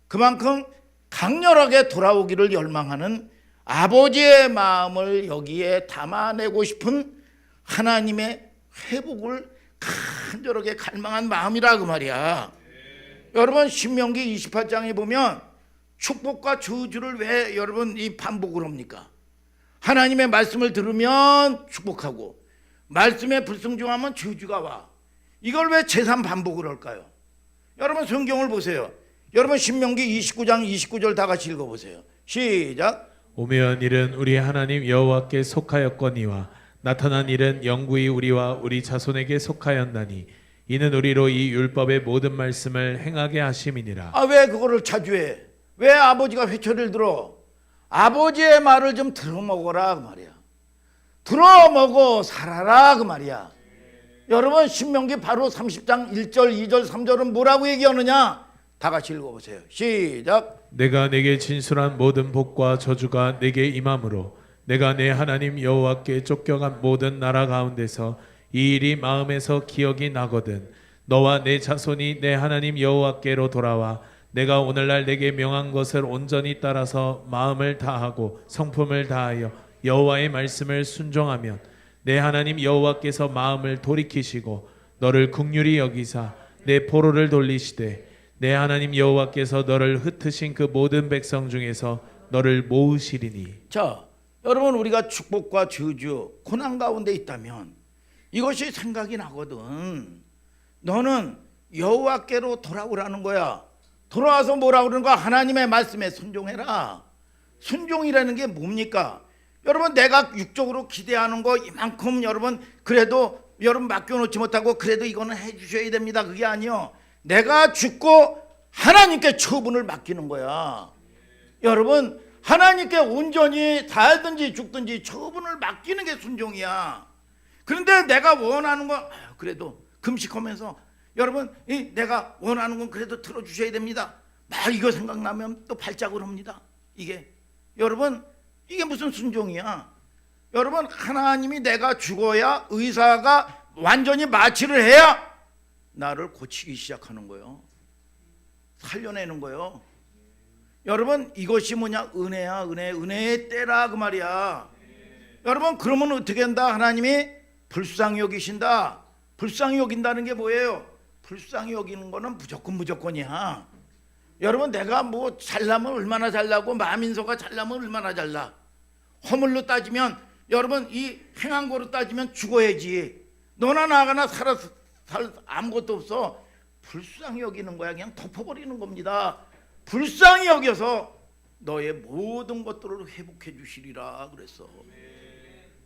그만큼 강렬하게 돌아오기를 열망하는 아버지의 마음을 여기에 담아내고 싶은 하나님의 회복을 간절하게 갈망한 마음이라 그 말이야. 여러분 신명기 28장에 보면 축복과 저주를 왜 여러분 이 반복을 합니까? 하나님의 말씀을 들으면 축복하고 말씀에 불순종하면 저주가 와. 이걸 왜 재산 반복을 할까요? 여러분 성경을 보세요. 여러분 신명기 29장 29절 다 같이 읽어보세요. 시작. 오묘한 일은 우리 하나님 여호와께 속하였거니와 나타난 일은 영구히 우리와 우리 자손에게 속하였나니 이는 우리로 이 율법의 모든 말씀을 행하게 하심이니라. 아, 왜 그거를 자주해? 왜 아버지가 회초리를 들어? 아버지의 말을 좀 들어먹어라 그 말이야. 들어먹어 살아라 그 말이야. 여러분 신명기 바로 30장 1절 2절 3절은 뭐라고 얘기하느냐? 다 같이 읽어보세요. 시작. 내가 내게 진술한 모든 복과 저주가 내게 임함으로 내가 내 하나님 여호와께 쫓겨간 모든 나라 가운데서 이 일이 마음에서 기억이 나거든 너와 내 자손이 내 하나님 여호와께로 돌아와 내가 오늘날 내게 명한 것을 온전히 따라서 마음을 다하고 성품을 다하여 여호와의 말씀을 순종하면 내 하나님 여호와께서 마음을 돌이키시고 너를 긍휼히 여기사 내 포로를 돌리시되 내 하나님 여호와께서 너를 흩으신 그 모든 백성 중에서 너를 모으시리니. 자, 여러분 우리가 축복과 저주 고난 가운데 있다면 이것이 생각이 나거든. 너는 여호와께로 돌아오라는 거야. 돌아와서 뭐라 그러는 거야? 하나님의 말씀에 순종해라. 순종이라는 게 뭡니까? 여러분 내가 육적으로 기대하는 거 이만큼 여러분 그래도 여러분 맡겨놓지 못하고 그래도 이거는 해주셔야 됩니다. 그게 아니요. 내가 죽고 하나님께 처분을 맡기는 거야. 여러분 하나님께 온전히 살든지 죽든지 처분을 맡기는 게 순종이야. 그런데 내가 원하는 건 그래도 금식하면서 여러분 내가 원하는 건 그래도 들어주셔야 됩니다. 막 이거 생각나면 또 발작을 합니다. 이게 여러분 이게 무슨 순종이야? 여러분 하나님이 내가 죽어야 의사가 완전히 마취를 해야 나를 고치기 시작하는 거예요. 살려내는 거예요. 여러분 이것이 뭐냐? 은혜야. 은혜의 때라 그 말이야. 여러분 그러면 어떻게 한다? 하나님이 불쌍히 여기신다. 불쌍히 여긴다는 게 뭐예요? 불쌍히 여기는 거는 무조건이야. 여러분 내가 뭐 잘나면 얼마나 잘나고 마민서가 잘나면 얼마나 잘나. 허물로 따지면 여러분 이 행한 거로 따지면 죽어야지. 너나 나가나 아무것도 없어. 불쌍히 여기는 거야. 그냥 덮어버리는 겁니다. 불쌍히 여겨서 너의 모든 것들을 회복해 주시리라 그랬어.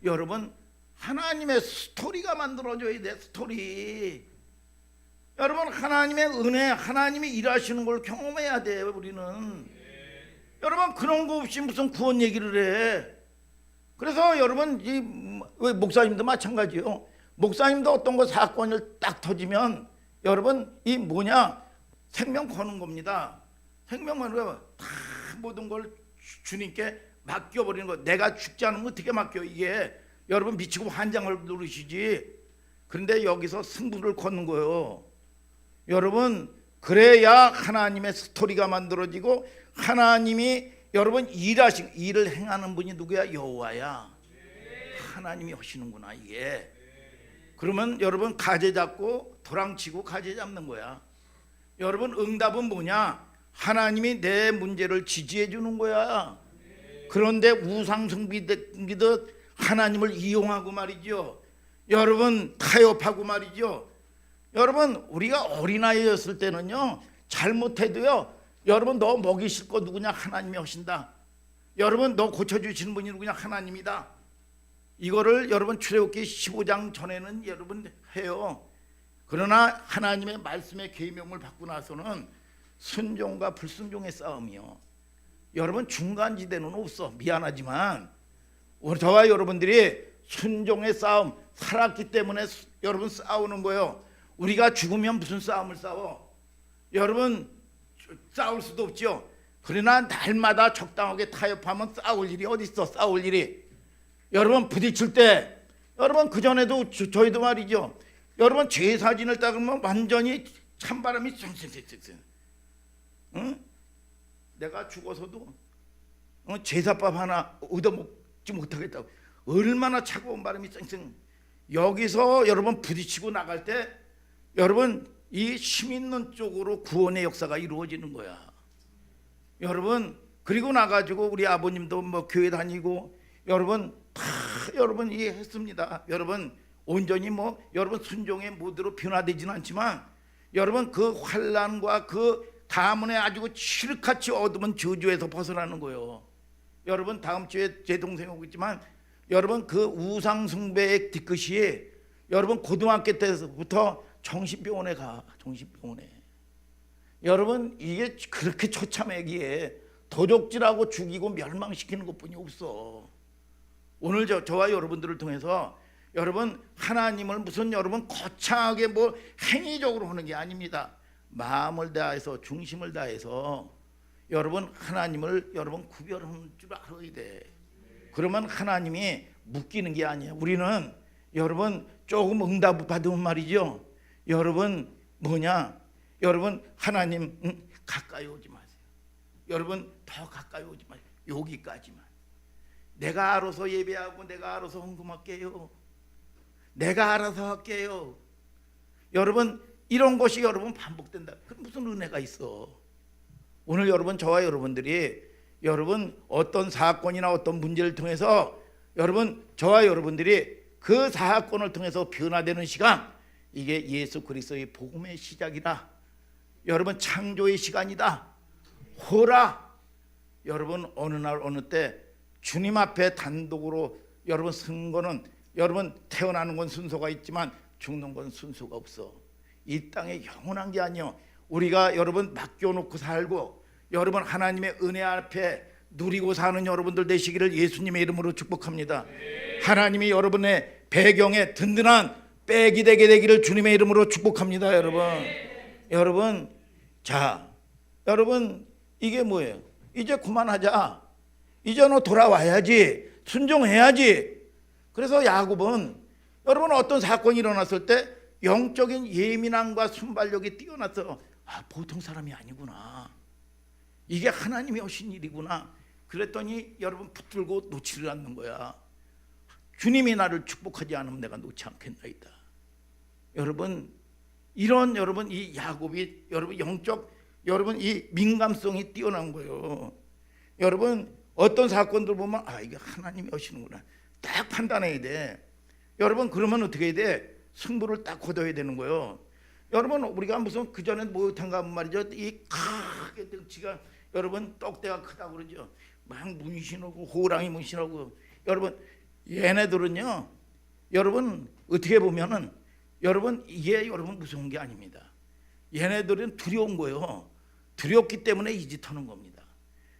여러분 하나님의 스토리가 만들어져야 돼. 스토리. 여러분 하나님의 은혜, 하나님이 일하시는 걸 경험해야 돼. 우리는 여러분 그런 거 없이 무슨 구원 얘기를 해. 그래서 여러분 이 목사님도 마찬가지요. 목사님도 어떤 거 사건을 딱 터지면 여러분 이 뭐냐? 생명 거는 겁니다. 생명 거는 거 다 모든 걸 주님께 맡겨버리는 거. 내가 죽지 않으면 어떻게 맡겨? 이게 여러분 미치고 환장을 누르시지. 그런데 여기서 승부를 거는 거예요. 여러분 그래야 하나님의 스토리가 만들어지고 하나님이 여러분 일을 행하는 분이 누구야? 여호와야. 하나님이 하시는구나 이게. 그러면 여러분 가재 잡고 도랑치고 가재 잡는 거야. 여러분 응답은 뭐냐? 하나님이 내 문제를 지지해 주는 거야. 그런데 우상 숭배듯 하나님을 이용하고 말이죠. 여러분 타협하고 말이죠. 여러분 우리가 어린아이였을 때는요 잘못해도요 여러분 너 먹이실 거 누구냐? 하나님이 하신다. 여러분 너 고쳐주시는 분이 누구냐? 하나님이다. 이거를 여러분 출애굽기 15장 전에는 여러분 해요. 그러나 하나님의 말씀의 계명을 받고 나서는 순종과 불순종의 싸움이요. 여러분 중간지대는 없어. 미안하지만 저와 여러분들이 순종의 싸움 살았기 때문에 여러분 싸우는 거예요. 우리가 죽으면 무슨 싸움을 싸워? 여러분 싸울 수도 없죠. 그러나 날마다 적당하게 타협하면 싸울 일이 어디 있어? 싸울 일이. 여러분 부딪힐 때 여러분 그전에도 저희도 말이죠. 여러분 제사진을 따르면 완전히 찬바람이 쌩쌩쌩쌩. 응? 내가 죽어서도 제사밥 하나 얻어먹지 못하겠다고. 얼마나 차가운 바람이 쌩쌩. 여기서 여러분 부딪히고 나갈 때 여러분 이 힘 있는 쪽으로 구원의 역사가 이루어지는 거야. 여러분 그리고 나가지고 우리 아버님도 뭐 교회 다니고 여러분 다 여러분 이해했습니다. 여러분 온전히 뭐 여러분 순종의 모드로 변화되지는 않지만 여러분 그 환난과 그 가문에 아주 칠흑같이 얻으면 저주에서 벗어나는 거예요. 여러분 다음 주에 제 동생이 오고 있지만 여러분 그 우상 숭배의 뒤끝이 여러분 고등학교 때부터 정신병원에 가. 정신병원에. 여러분 이게 그렇게 처참하기에 도적질하고 죽이고 멸망시키는 것뿐이 없어. 오늘 저와 여러분들을 통해서 여러분 하나님을 무슨 여러분 거창하게 뭐 행위적으로 하는 게 아닙니다. 마음을 다해서 중심을 다해서 여러분 하나님을 여러분 구별하는 줄 알아야 돼. 그러면 하나님이 묶이는 게 아니에요. 우리는 여러분 조금 응답 받으면 말이죠. 여러분 뭐냐? 여러분 하나님 가까이 오지 마세요. 여러분 더 가까이 오지 마세요. 여기까지만. 내가 알아서 예배하고 내가 알아서 헌금할게요. 내가 알아서 할게요. 여러분 이런 것이 여러분 반복된다. 그럼 무슨 은혜가 있어? 오늘 여러분 저와 여러분들이 여러분 어떤 사건이나 어떤 문제를 통해서 여러분 저와 여러분들이 그 사건을 통해서 변화되는 시간, 이게 예수 그리스도의 복음의 시작이다. 여러분 창조의 시간이다. 호라. 여러분 어느 날 어느 때 주님 앞에 단독으로 여러분 선 거는 여러분 태어나는 건 순서가 있지만 죽는 건 순서가 없어. 이 땅에 영원한 게 아니요. 우리가 여러분 맡겨놓고 살고 여러분 하나님의 은혜 앞에 누리고 사는 여러분들 되시기를 예수님의 이름으로 축복합니다. 하나님이 여러분의 배경에 든든한 백이 되게 되기를 주님의 이름으로 축복합니다. 여러분 자 여러분 이게 뭐예요? 이제 그만하자. 이제 너 돌아와야지. 순종해야지. 그래서 야곱은 여러분 어떤 사건이 일어났을 때 영적인 예민함과 순발력이 뛰어나서 보통 사람이 아니구나. 이게 하나님이 하신 일이구나. 그랬더니 여러분 붙들고 놓지를 않는 거야. 주님이 나를 축복하지 않으면 내가 놓지 않겠나이다. 여러분 이런 여러분 이 야곱이 여러분 영적 여러분 이 민감성이 뛰어난 거예요. 여러분 어떤 사건들 보면 이게 하나님이 하시는구나. 딱 판단해야 돼. 여러분 그러면 어떻게 해야 돼? 승부를 딱 거둬야 되는 거예요. 여러분 우리가 무슨 그 전에 뭐였던가 말이죠. 이 크게 덩치가 여러분 떡대가 크다고 그러죠. 막 문신하고 호랑이 문신하고 여러분 얘네들은요. 여러분 어떻게 보면은 여러분 이게 여러분 무서운 게 아닙니다. 얘네들은 두려운 거예요. 두렵기 때문에 이 짓 하는 겁니다.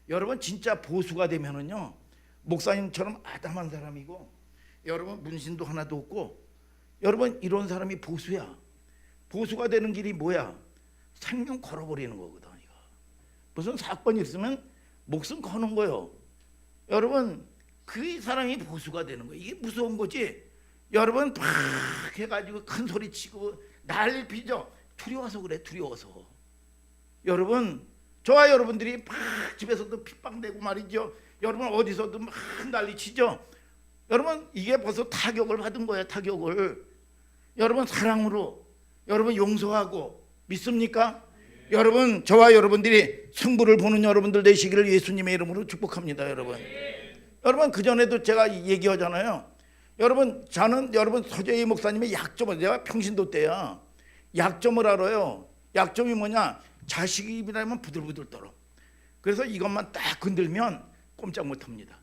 여러분 진짜 보수가 되면은요. 목사님처럼 아담한 사람이고 여러분 문신도 하나도 없고 여러분 이런 사람이 보수야. 보수가 되는 길이 뭐야? 생명 걸어버리는 거거든. 이거. 무슨 사건이 있으면 목숨 거는 거예요. 여러분 그 사람이 보수가 되는 거예요. 이게 무서운 거지. 여러분 팍 해가지고 큰 소리 치고 난리 피죠. 두려워서 그래. 두려워서. 여러분 저와 여러분들이 막 집에서도 핍박되고 말이죠. 여러분 어디서도 막 난리 치죠. 여러분 이게 벌써 타격을 받은 거예요. 타격을. 여러분 사랑으로 여러분 용서하고 믿습니까? 여러분 저와 여러분들이 승부를 보는 여러분들 되시기를 예수님의 이름으로 축복합니다. 여러분 그전에도 제가 얘기하잖아요. 여러분 저는 여러분 서재희 목사님의 약점을 내가 평신도 때야. 약점을 알아요. 약점이 뭐냐? 자식이 입이라면 부들부들 떨어. 그래서 이것만 딱 건들면 꼼짝 못합니다.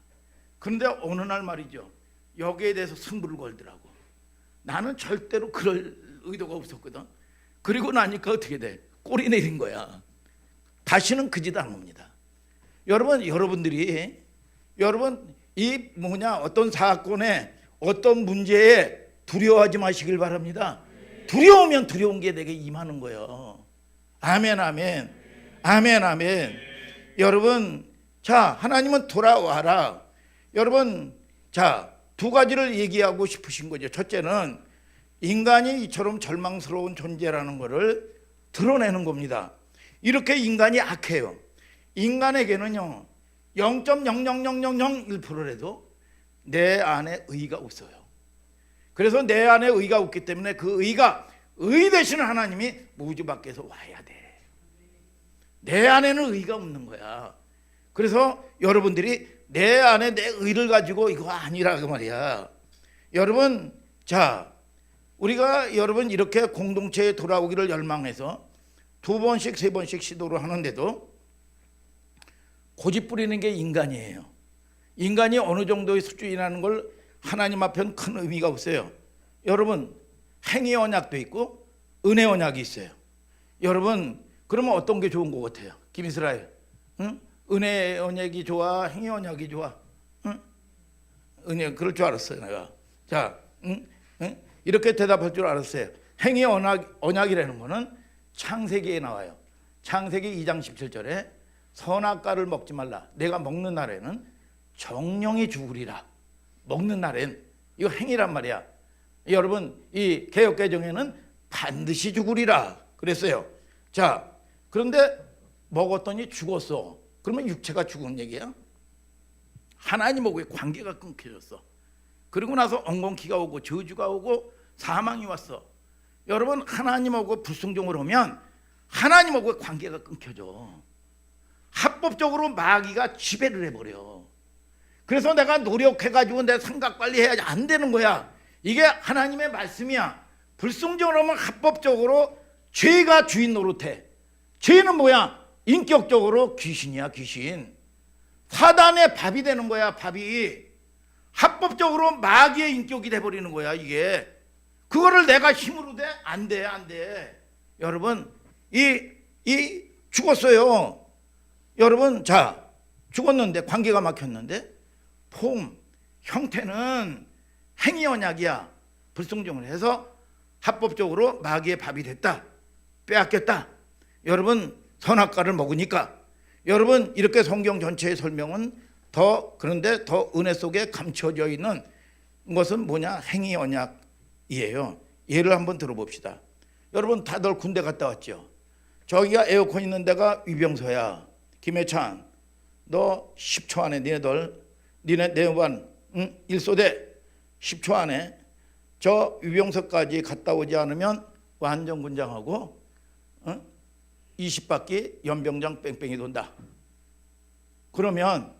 그런데 어느 날 말이죠. 여기에 대해서 승부를 걸더라고. 나는 절대로 그럴 의도가 없었거든. 그리고 나니까 어떻게 돼? 꼬리 내린 거야. 다시는 그 짓 안 합니다. 여러분들이 여러분 이 뭐냐 어떤 사건에 어떤 문제에 두려워하지 마시길 바랍니다. 두려우면 두려운 게 내게 임하는 거예요. 아멘 아멘 아멘 아멘. 여러분 자 하나님은 돌아와라. 여러분 자 두 가지를 얘기하고 싶으신 거죠. 첫째는 인간이 이처럼 절망스러운 존재라는 것을 드러내는 겁니다. 이렇게 인간이 악해요. 인간에게는요 0.00001%라도 내 안에 의가 없어요. 그래서 내 안에 의가 없기 때문에 그 의가 의 되시는 하나님이 우주 밖에서 와야 돼. 내 안에는 의가 없는 거야. 그래서 여러분들이 내 안에 내 의를 가지고 이거 아니라 그 말이야. 여러분 자 우리가 여러분 이렇게 공동체에 돌아오기를 열망해서 두 번씩 세 번씩 시도를 하는데도 고집 부리는 게 인간이에요. 인간이 어느 정도의 수준이라는 걸 하나님 앞에는 큰 의미가 없어요. 여러분, 행위 언약도 있고 은혜 언약이 있어요. 여러분, 그러면 어떤 게 좋은 것 같아요? 김이스라엘, 응? 은혜 언약이 좋아, 행위 언약이 좋아? 응? 은혜, 그럴 줄 알았어요 내가. 자, 응? 응? 이렇게 대답할 줄 알았어요. 행위 언약이라는 거는 창세기에 나와요. 창세기 2장 17절에 선악과를 먹지 말라. 내가 먹는 날에는 정령이 죽으리라. 먹는 날엔, 이거 행위란 말이야. 여러분, 이 개역개정에는 반드시 죽으리라 그랬어요. 자, 그런데 먹었더니 죽었어. 그러면 육체가 죽은 얘기야? 하나님하고의 관계가 끊겨졌어. 그리고 나서 엉겅퀴가 오고 저주가 오고 사망이 왔어. 여러분, 하나님하고 불순종을 하면 하나님하고의 관계가 끊겨져. 합법적으로 마귀가 지배를 해버려. 그래서 내가 노력해가지고 내 생각 빨리 해야지 안 되는 거야. 이게 하나님의 말씀이야. 불순종을 하면 합법적으로 죄가 주인 노릇해. 죄는 뭐야? 인격적으로 귀신이야, 귀신. 사단의 밥이 되는 거야, 밥이. 합법적으로 마귀의 인격이 돼버리는 거야, 이게. 그거를 내가 힘으로 돼? 안 돼, 안 돼. 여러분, 죽었어요. 여러분, 자, 죽었는데, 관계가 막혔는데, 폼, 형태는 행위 언약이야. 불순종을 해서 합법적으로 마귀의 밥이 됐다. 빼앗겼다. 여러분, 선악과를 먹으니까. 여러분, 이렇게 성경 전체의 설명은 그런데 더 은혜 속에 감춰져 있는 것은 뭐냐? 행위 언약이에요. 예를 한번 들어봅시다. 여러분, 다들 군대 갔다 왔죠? 저기가 에어컨 있는 데가 위병소야. 김해찬, 너 10초 안에 니네 내반 일소대 10초 안에 저 위병소까지 갔다 오지 않으면 완전 군장하고 20바퀴 연병장 뺑뺑이 돈다. 그러면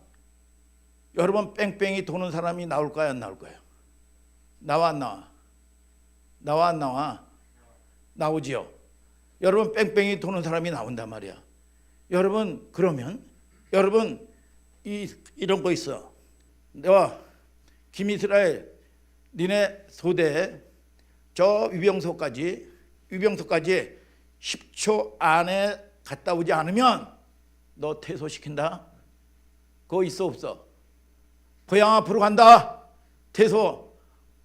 여러분, 뺑뺑이 도는 사람이 나올까요, 안 나올까요? 나와 안 나와? 나와 안 나와? 나오지요. 여러분, 뺑뺑이 도는 사람이 나온단 말이야. 여러분, 그러면 여러분, 이런 거 있어. 내가 김이스라엘 니네 소대에 저 위병소까지 10초 안에 갔다 오지 않으면 너 퇴소시킨다. 그거 있어 없어? 고향 앞으로 간다. 퇴소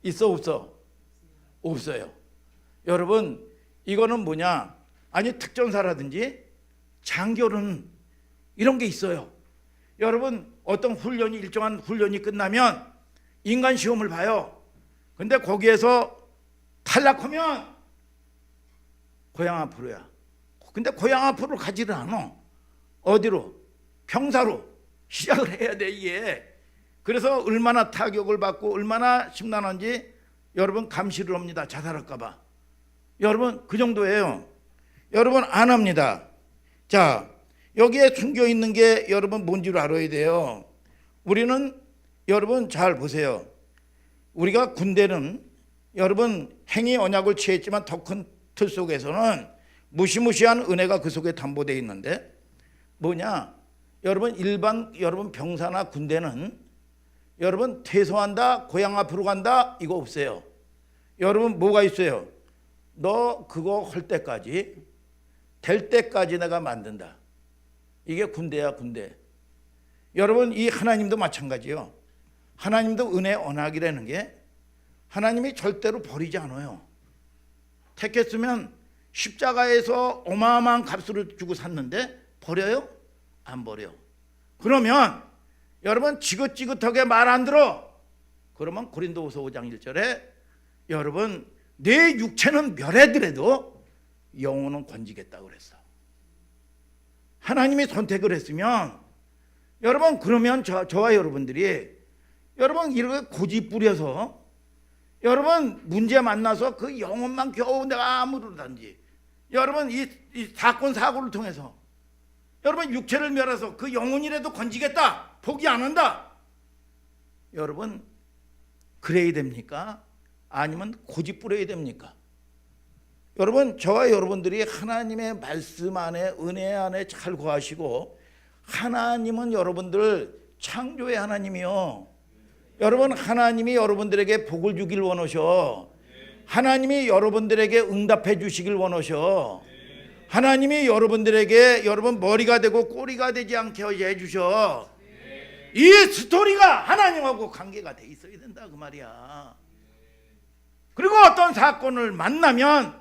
있어 없어? 없어요. 여러분, 이거는 뭐냐? 아니, 특전사라든지 장교는 이런 게 있어요. 여러분, 어떤 훈련이, 일정한 훈련이 끝나면 인간 시험을 봐요. 근데 거기에서 탈락하면 고향 앞으로야. 근데 고향 앞으로 가지를 않아. 어디로? 병사로 시작을 해야 돼, 이게. 그래서 얼마나 타격을 받고 얼마나 심란한지 여러분 감시를 합니다. 자살할까 봐. 여러분, 그 정도예요. 여러분, 안 합니다. 자, 여기에 숨겨 있는 게 여러분 뭔지를 알아야 돼요. 우리는, 여러분 잘 보세요. 우리가 군대는 여러분 행위 언약을 취했지만 더 큰 틀 속에서는 무시무시한 은혜가 그 속에 담보되어 있는데 뭐냐? 여러분, 일반 여러분 병사나 군대는 여러분 퇴소한다, 고향 앞으로 간다, 이거 없어요. 여러분, 뭐가 있어요? 너 그거 할 때까지, 될 때까지 내가 만든다. 이게 군대야, 군대. 여러분, 이 하나님도 마찬가지요. 하나님도 은혜 언약이라는 게 하나님이 절대로 버리지 않아요. 택했으면 십자가에서 어마어마한 값을 주고 샀는데 버려요? 안 버려. 그러면 여러분, 지긋지긋하게 말 안 들어. 그러면 고린도후서 5장 1절에 여러분, 내 육체는 멸해더라도 영혼은 건지겠다 그랬어. 하나님이 선택을 했으면 여러분, 그러면 저와 여러분들이 여러분 이렇게 고집 부려서 여러분 문제 만나서 그 영혼만 겨우 내가 아무르든지 여러분 이 사건 사고를 통해서 여러분 육체를 멸해서 그 영혼이라도 건지겠다, 포기 안 한다. 여러분, 그래야 됩니까? 아니면 고집 부려야 됩니까? 여러분 저와 여러분들이 하나님의 말씀 안에 은혜 안에 잘 거하시고 하나님은 여러분들 창조의 하나님이요. 여러분 하나님이 여러분들에게 복을 주길 원하셔. 하나님이 여러분들에게 응답해 주시길 원하셔. 하나님이 여러분들에게 여러분 머리가 되고 꼬리가 되지 않게 해 주셔. 이 스토리가 하나님하고 관계가 돼 있어야 된다 그 말이야. 그리고 어떤 사건을 만나면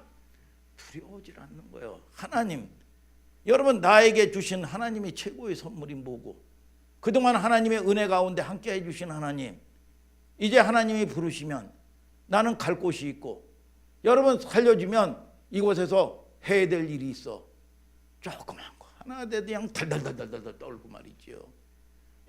두려워질 않는 거예요. 하나님, 여러분 나에게 주신 하나님이 최고의 선물이 뭐고 그동안 하나님의 은혜 가운데 함께 해주신 하나님, 이제 하나님이 부르시면 나는 갈 곳이 있고 여러분 살려주면 이곳에서 해야 될 일이 있어. 조그만 거 하나 돼도 그냥 달달달달달 떨고 말이죠.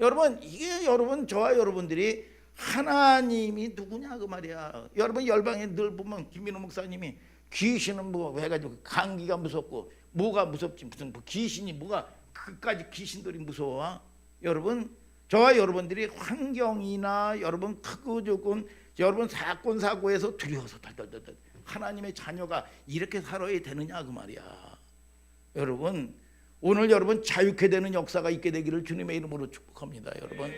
여러분 이게 여러분 저와 여러분들이 하나님이 누구냐 그 말이야. 여러분 열방에 늘 보면 김민호 목사님이 귀신은 뭐 해가지고 감기가 무섭고 뭐가 무섭지 무슨 뭐 귀신이 뭐가 그까지 귀신들이 무서워. 여러분 저와 여러분들이 환경이나 여러분 크고 조금 여러분 사건 사고에서 두려워서 달달달달 하나님의 자녀가 이렇게 살아야 되느냐 그 말이야. 여러분 오늘 여러분 자유케 되는 역사가 있게 되기를 주님의 이름으로 축복합니다. 여러분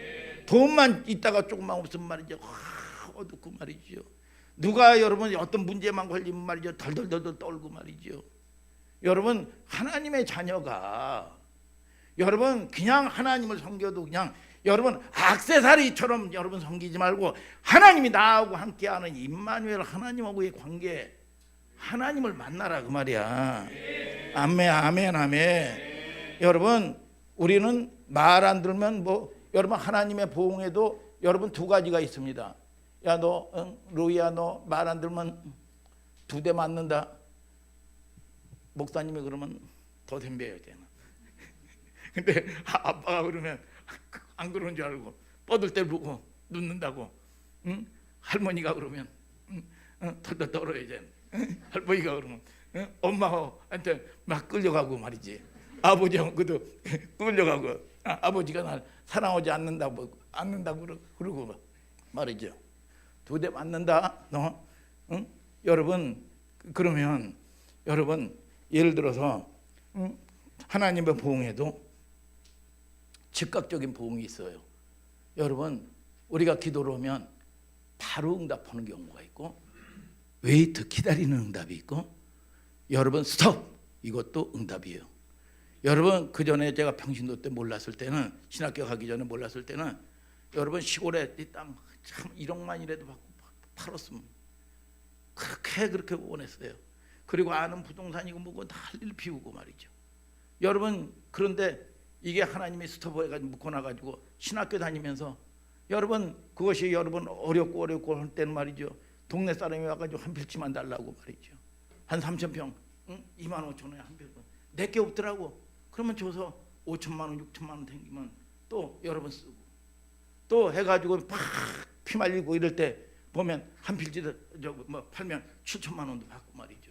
돈만 있다가 조금만 없으면 말이죠 어둡고 말이죠. 누가 여러분 어떤 문제만 걸리면 말이죠 덜덜덜덜 떨고 말이죠. 여러분 하나님의 자녀가 여러분 그냥 하나님을 섬겨도 그냥 여러분 액세서리처럼 여러분 섬기지 말고 하나님이 나하고 함께하는 임마누엘 하나님하고의 관계, 하나님을 만나라 그 말이야. 아멘 아멘 아멘. 여러분 우리는 말 안 들으면 뭐 여러분 하나님의 보응에도 여러분 두 가지가 있습니다. 야 너 로이야 너 말 안 들으면 2대 맞는다. 목사님이 그러면 더 덤벼야 돼. 근데 아빠가 그러면 안 그러는 줄 알고 뻗을 때 보고 눕는다고. 응? 할머니가 그러면 덜덜 떨어야 돼. 할머니가 그러면 엄마한테 막 끌려가고 말이지. 아버지하고 그도 끌려가고 아버지가 날 사랑하지 않는다고 그러고 말이죠. 2대 맞는다 너. 응? 여러분 그러면 여러분 예를 들어서 하나님의 보응에도 즉각적인 보응이 있어요. 여러분 우리가 기도를 하면 바로 응답하는 경우가 있고 웨이트 기다리는 응답이 있고 여러분 스톱 이것도 응답이에요. 여러분 그 전에 제가 평신도 때 몰랐을 때는 신학교 가기 전에 몰랐을 때는 여러분 시골에 이 땅 참 1억만이라도 받고 팔았으면 그렇게 원했어요. 그리고 아는 부동산이고 뭐고 다 할 일 비우고 말이죠. 여러분 그런데 이게 하나님이 스톱 해가지고 묶어놔가지고 신학교 다니면서 여러분 그것이 여러분 어렵고 할 때는 말이죠. 동네 사람이 와가지고 한 필지만 달라고 말이죠. 한 3,000평 25,000원에 한 필. 내게 없더라고. 그러면 줘서 5천만 원 6천만 원 생기면 또 여러분 쓰고 또 해가지고 막 피말리고 이럴 때 보면 한 필지 뭐 팔면 7천만 원도 받고 말이죠.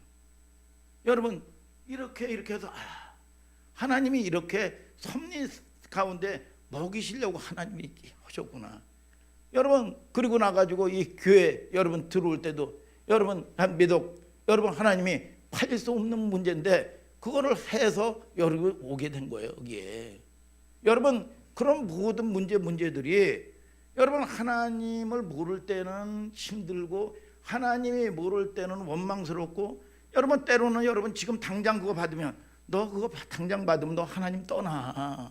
여러분 이렇게 해서 하나님이 이렇게 섭리 가운데 먹이시려고 하나님이 하셨구나. 여러분 그리고 나가지고 이 교회 여러분 들어올 때도 여러분 한 미독 여러분 하나님이 팔릴 수 없는 문제인데 그거를 해서 여러분 오게 된 거예요. 여기에 여러분 그런 모든 문제들이 여러분 하나님을 모를 때는 힘들고 하나님이 모를 때는 원망스럽고 여러분 때로는 여러분 지금 당장 그거 받으면 너 그거 당장 받으면 너 하나님 떠나.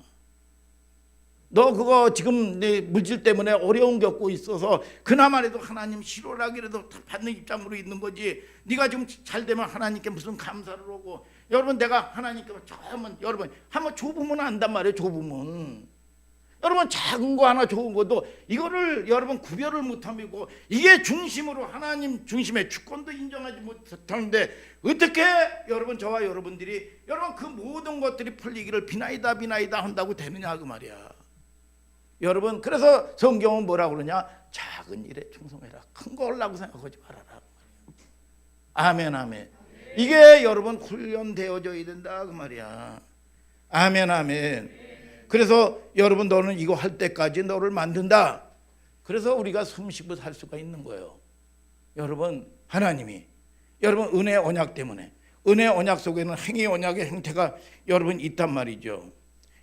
너 그거 지금 내 물질 때문에 어려움 겪고 있어서 그나마라도 하나님 싫어라기라도 받는 입장으로 있는 거지. 네가 지금 잘 되면 하나님께 무슨 감사를 하고 여러분 내가 하나님께 여러분 한번 좁으면 안단 말이에요. 좁으면 여러분 작은 거 하나 좋은 것도 이거를 여러분 구별을 못하고 이게 중심으로 하나님 중심의 주권도 인정하지 못하는데 어떻게 여러분 저와 여러분들이 여러분 그 모든 것들이 풀리기를 비나이다 한다고 되느냐 그 말이야. 여러분 그래서 성경은 뭐라고 그러냐? 작은 일에 충성해라. 큰 거 하려고 생각하지 말아라. 아멘 아멘. 이게 여러분 훈련되어져야 된다 그 말이야. 아멘 아멘. 그래서 여러분 너는 이거 할 때까지 너를 만든다. 그래서 우리가 숨쉬고 살 수가 있는 거예요. 여러분 하나님이 여러분 은혜 언약 때문에 은혜 언약 속에는 행위 언약의 형태가 여러분 있단 말이죠.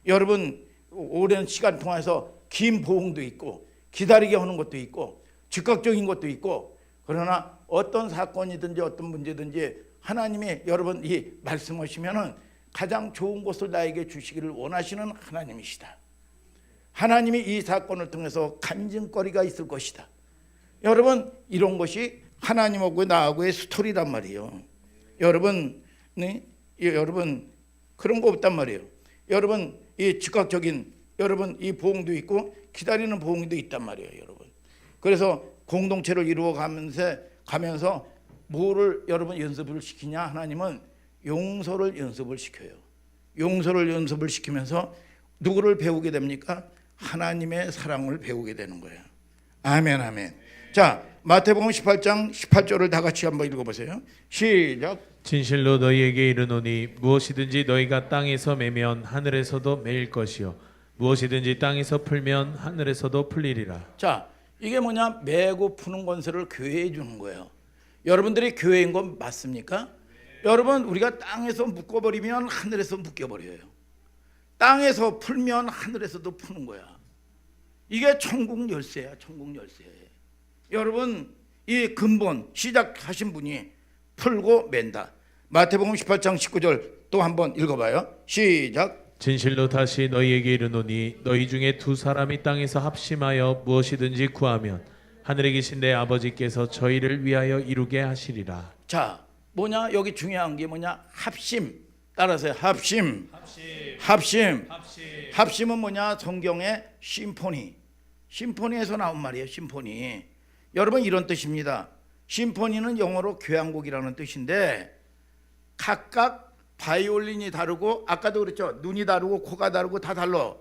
여러분 오랜 시간 통해서 긴 보응도 있고 기다리게 하는 것도 있고 즉각적인 것도 있고, 그러나 어떤 사건이든지 어떤 문제든지 하나님이 여러분 이 말씀하시면은 가장 좋은 것을 나에게 주시기를 원하시는 하나님이시다. 하나님이 이 사건을 통해서 간증거리가 있을 것이다. 여러분 이런 것이 하나님하고 나하고의 스토리란 말이에요. 여러분 그런 거 없단 말이에요. 여러분 이 즉각적인 여러분 이 보응도 있고 기다리는 보응도 있단 말이에요, 여러분. 그래서 공동체를 이루어 가면서 뭐를 여러분 연습을 시키냐? 하나님은 용서를 연습을 시켜요. 용서를 연습을 시키면서 누구를 배우게 됩니까? 하나님의 사랑을 배우게 되는 거예요. 아멘, 아멘. 자, 마태복음 18장 18절을 다 같이 한번 읽어보세요. 시작. 진실로 너희에게 이르노니 무엇이든지 너희가 땅에서 매면 하늘에서도 매일 것이요 무엇이든지 땅에서 풀면 하늘에서도 풀리리라. 자, 이게 뭐냐? 매고 푸는 권세를 교회에 주는 거예요. 여러분들이 교회인 건 맞습니까? 여러분 우리가 땅에서 묶어버리면 하늘에서 묶여버려요. 땅에서 풀면 하늘에서도 푸는 거야. 이게 천국 열쇠야, 천국 열쇠. 여러분 이 근본 시작하신 분이 풀고 맨다. 마태복음 18장 19절 또 한번 읽어봐요. 시작. 진실로 다시 너희에게 이르노니 너희 중에 두 사람이 땅에서 합심하여 무엇이든지 구하면 하늘에 계신 내 아버지께서 저희를 위하여 이루게 하시리라. 자, 뭐냐? 여기 중요한 게 뭐냐? 합심. 따라서 합심. 합심은 뭐냐? 성경의 심포니. 심포니에서 나온 말이에요. 심포니. 여러분 이런 뜻입니다. 심포니는 영어로 교향곡이라는 뜻인데 각각 바이올린이 다르고, 아까도 그랬죠. 눈이 다르고 코가 다르고 다 달라.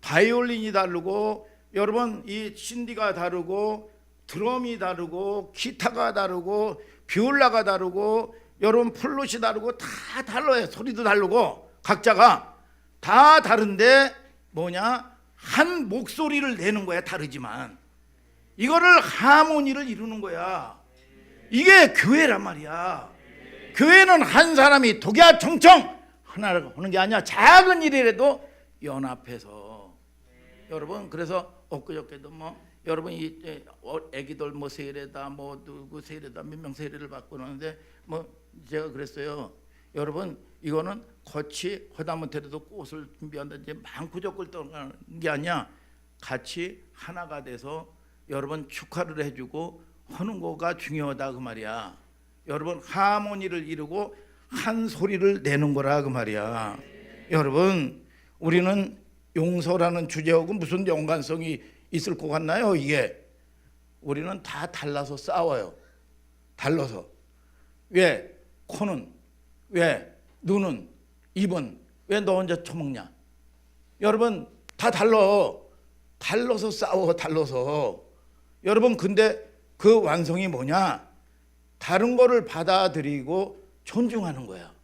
바이올린이 다르고 여러분 이 신디가 다르고 드럼이 다르고 기타가 다르고 비올라가 다르고 여러분 플룻이 다르고 다 달라요. 소리도 다르고 각자가 다 다른데 뭐냐? 한 목소리를 내는 거야. 다르지만 이거를 하모니를 이루는 거야. 이게 교회란 말이야. 교회는 한 사람이 독야청청 하나를 하는 게 아니야. 작은 일이라도 연합해서. 여러분 그래서 엊그저께도 뭐 여러분 이 애기들 뭐 세례다 뭐 누구 세례다 몇 명 세례를 받고 그러는데 뭐 제가 그랬어요. 여러분 이거는 거치 허다못해도 꽃을 준비한다 이제 많고 적을 떠나는 게 아니야. 같이 하나가 돼서 여러분 축하를 해주고 하는 거가 중요하다 그 말이야. 여러분 하모니를 이루고 한 소리를 내는 거라 그 말이야. 여러분 우리는 용서라는 주제하고 무슨 연관성이 있을 것 같나요? 이게 우리는 다 달라서 싸워요. 달라서. 왜? 코는, 왜? 눈은, 입은 왜 너 혼자 처먹냐? 여러분 다 달라서 싸워. 달라서. 여러분 근데 그 완성이 뭐냐? 다른 거를 받아들이고 존중하는 거야.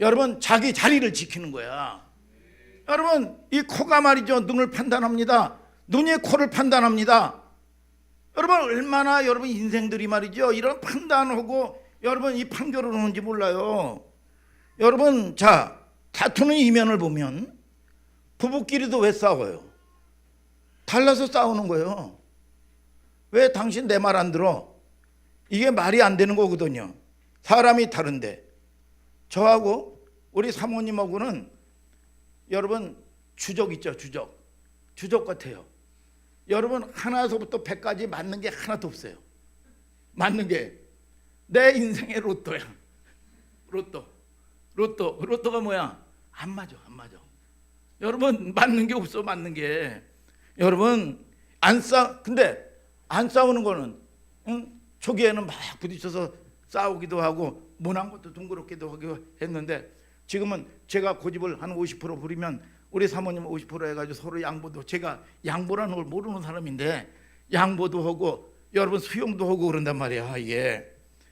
여러분 자기 자리를 지키는 거야. 여러분 이 코가 말이죠. 눈을 판단합니다. 눈이 코를 판단합니다. 여러분 얼마나 여러분 인생들이 말이죠. 이런 판단하고 여러분 이 판결을 하는지 몰라요. 여러분 자 다투는 이면을 보면 부부끼리도 왜 싸워요? 달라서 싸우는 거예요. 왜 당신 내 말 안 들어? 이게 말이 안 되는 거거든요. 사람이 다른데. 저하고 우리 사모님하고는 여러분 주적 있죠. 주적 같아요. 여러분 하나서부터 100까지 맞는 게 하나도 없어요. 맞는 게 내 인생의 로또야. 로또가 뭐야? 안 맞아. 여러분 맞는 게 없어. 맞는 게. 여러분 근데 안 싸우는 거는 초기에는 막 부딪혀서 싸우기도 하고 모난 것도 둥그렇기도 하고 했는데 지금은 제가 고집을 한 50% 부리면 우리 사모님 50% 해가지고 서로 양보도, 제가 양보라는 걸 모르는 사람인데 양보도 하고 여러분 수용도 하고 그런단 말이야. 이게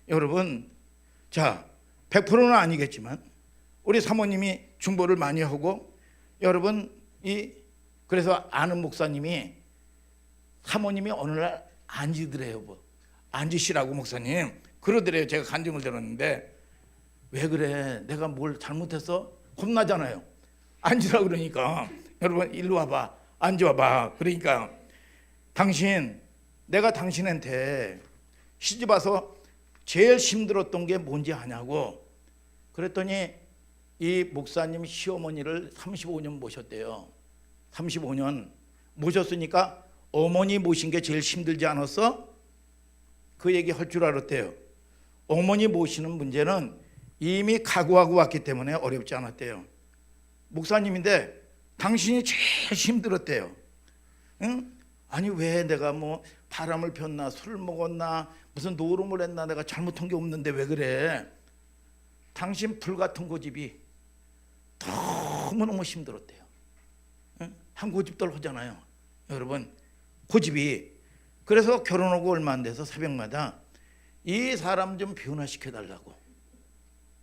여러분 자 100%는 아니겠지만 우리 사모님이 중보를 많이 하고 여러분 그래서 아는 목사님이 사모님이 어느 날 앉으더래요. 앉으시라고 목사님 그러더래요. 제가 간증을 들었는데 왜 그래? 내가 뭘 잘못했어? 혼나잖아요. 앉으라 그러니까. 여러분 일로 와봐. 앉아봐. 그러니까 내가 당신한테 시집 와서 제일 힘들었던 게 뭔지 아냐고. 그랬더니 이 목사님 시어머니를 35년 모셨대요. 35년 모셨으니까 어머니 모신 게 제일 힘들지 않았어? 그 얘기 할 줄 알았대요. 어머니 모시는 문제는 이미 각오하고 왔기 때문에 어렵지 않았대요. 목사님인데 당신이 제일 힘들었대요. 응? 아니 왜 내가 뭐 바람을 폈나 술 먹었나 무슨 노름을 했나 내가 잘못한 게 없는데 왜 그래? 당신 불같은 고집이 너무너무 힘들었대요. 응? 한 고집들 하잖아요. 여러분 고집이. 그래서 결혼하고 얼마 안 돼서 새벽마다 이 사람 좀 변화시켜 달라고.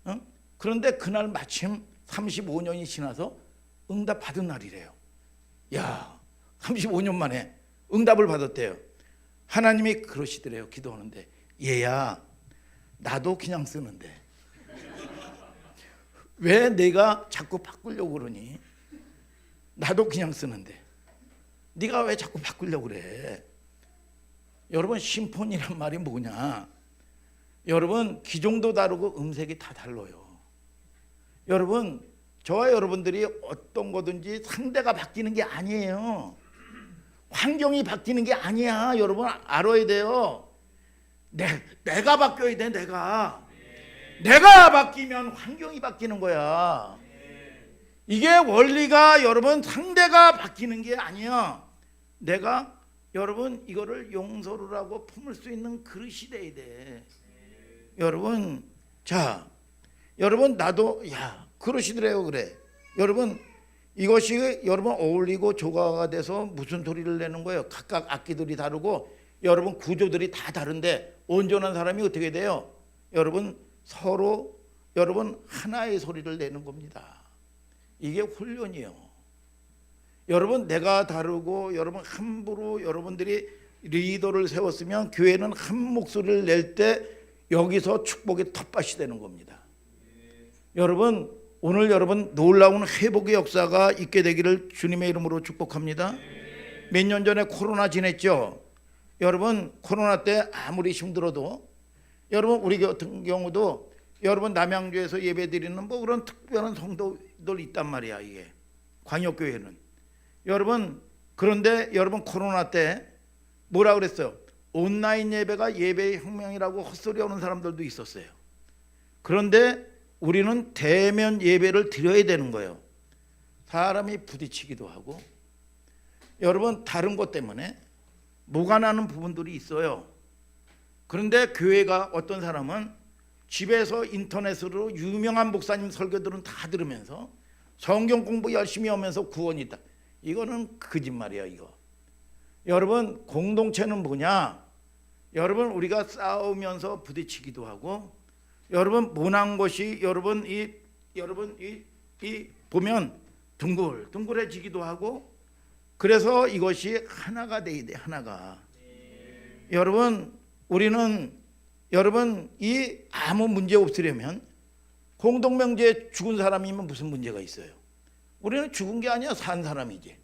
응? 그런데 그날 마침 35년이 지나서 응답 받은 날이래요. 야, 35년 만에 응답을 받았대요. 하나님이 그러시더래요. 기도하는데 얘야 나도 그냥 쓰는데 왜 내가 자꾸 바꾸려고 그러니? 나도 그냥 쓰는데 네가 왜 자꾸 바꾸려고 그래? 여러분 심폰이란 말이 뭐냐? 여러분 기종도 다르고 음색이 다 달라요. 여러분 저와 여러분들이 어떤 거든지 상대가 바뀌는 게 아니에요. 환경이 바뀌는 게 아니야. 여러분 알아야 돼요. 내가 바뀌어야 돼. 내가 바뀌면 환경이 바뀌는 거야. 이게 원리가 여러분 상대가 바뀌는 게 아니야. 내가 여러분 이거를 용서를 하고 품을 수 있는 그릇이 돼야 돼. 여러분 자 여러분 나도 그러시더래요. 그래 여러분 이것이 여러분 어울리고 조화가 돼서 무슨 소리를 내는 거예요. 각각 악기들이 다르고 여러분 구조들이 다 다른데 온전한 사람이 어떻게 돼요? 여러분 서로 여러분 하나의 소리를 내는 겁니다. 이게 훈련이에요. 여러분 내가 다르고 여러분 함부로 여러분들이 리더를 세웠으면 교회는 한 목소리를 낼 때 여기서 축복의 텃밭이 되는 겁니다. 여러분 오늘 여러분 놀라운 회복의 역사가 있게 되기를 주님의 이름으로 축복합니다. 몇 년 전에 코로나 지냈죠. 여러분 코로나 때 아무리 힘들어도 여러분 우리 같은 경우도 여러분 남양주에서 예배드리는 뭐 그런 특별한 성도들 있단 말이야. 이게 광역교회는 여러분 그런데 여러분 코로나 때 뭐라 그랬어요? 온라인 예배가 예배의 혁명이라고 헛소리 하는 사람들도 있었어요. 그런데 우리는 대면 예배를 드려야 되는 거예요. 사람이 부딪히기도 하고 여러분 다른 것 때문에 뭐가 나는 부분들이 있어요. 그런데 교회가 어떤 사람은 집에서 인터넷으로 유명한 목사님 설교들은 다 들으면서 성경 공부 열심히 하면서 구원이 있다. 이거는 거짓말이야. 이거 여러분 공동체는 뭐냐? 여러분 우리가 싸우면서 부딪히기도 하고 여러분 모난 것이 여러분 이 보면 둥글둥글해지기도 하고 그래서 이것이 하나가 돼야 돼. 하나가. 여러분 우리는 여러분 이 아무 문제 없으려면 공동명제에 죽은 사람이면 무슨 문제가 있어요? 우리는 죽은 게 아니야. 산 사람이지.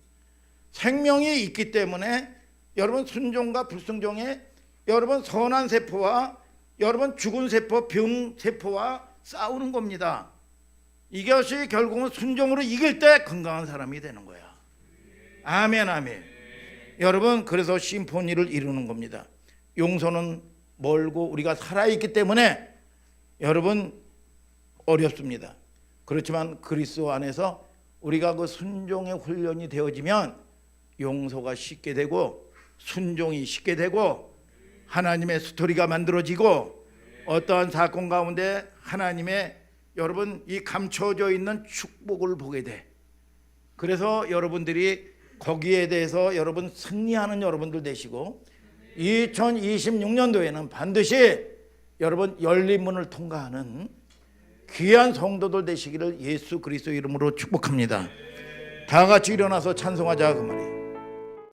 생명이 있기 때문에 여러분 순종과 불순종에 여러분 선한 세포와 여러분 죽은 세포, 병 세포와 싸우는 겁니다. 이것이 결국은 순종으로 이길 때 건강한 사람이 되는 거야. 아멘 아멘. 여러분 그래서 심포니를 이루는 겁니다. 용서는 멀고 우리가 살아있기 때문에 여러분 어렵습니다. 그렇지만 그리스도 안에서 우리가 그 순종의 훈련이 되어지면 용서가 쉽게 되고 순종이 쉽게 되고 하나님의 스토리가 만들어지고 어떠한 사건 가운데 하나님의 여러분 이 감춰져 있는 축복을 보게 돼. 그래서 여러분들이 거기에 대해서 여러분 승리하는 여러분들 되시고 2026년도에는 반드시 여러분 열린 문을 통과하는 귀한 성도들 되시기를 예수 그리스도 이름으로 축복합니다. 다 같이 일어나서 찬송하자 그 말이에요.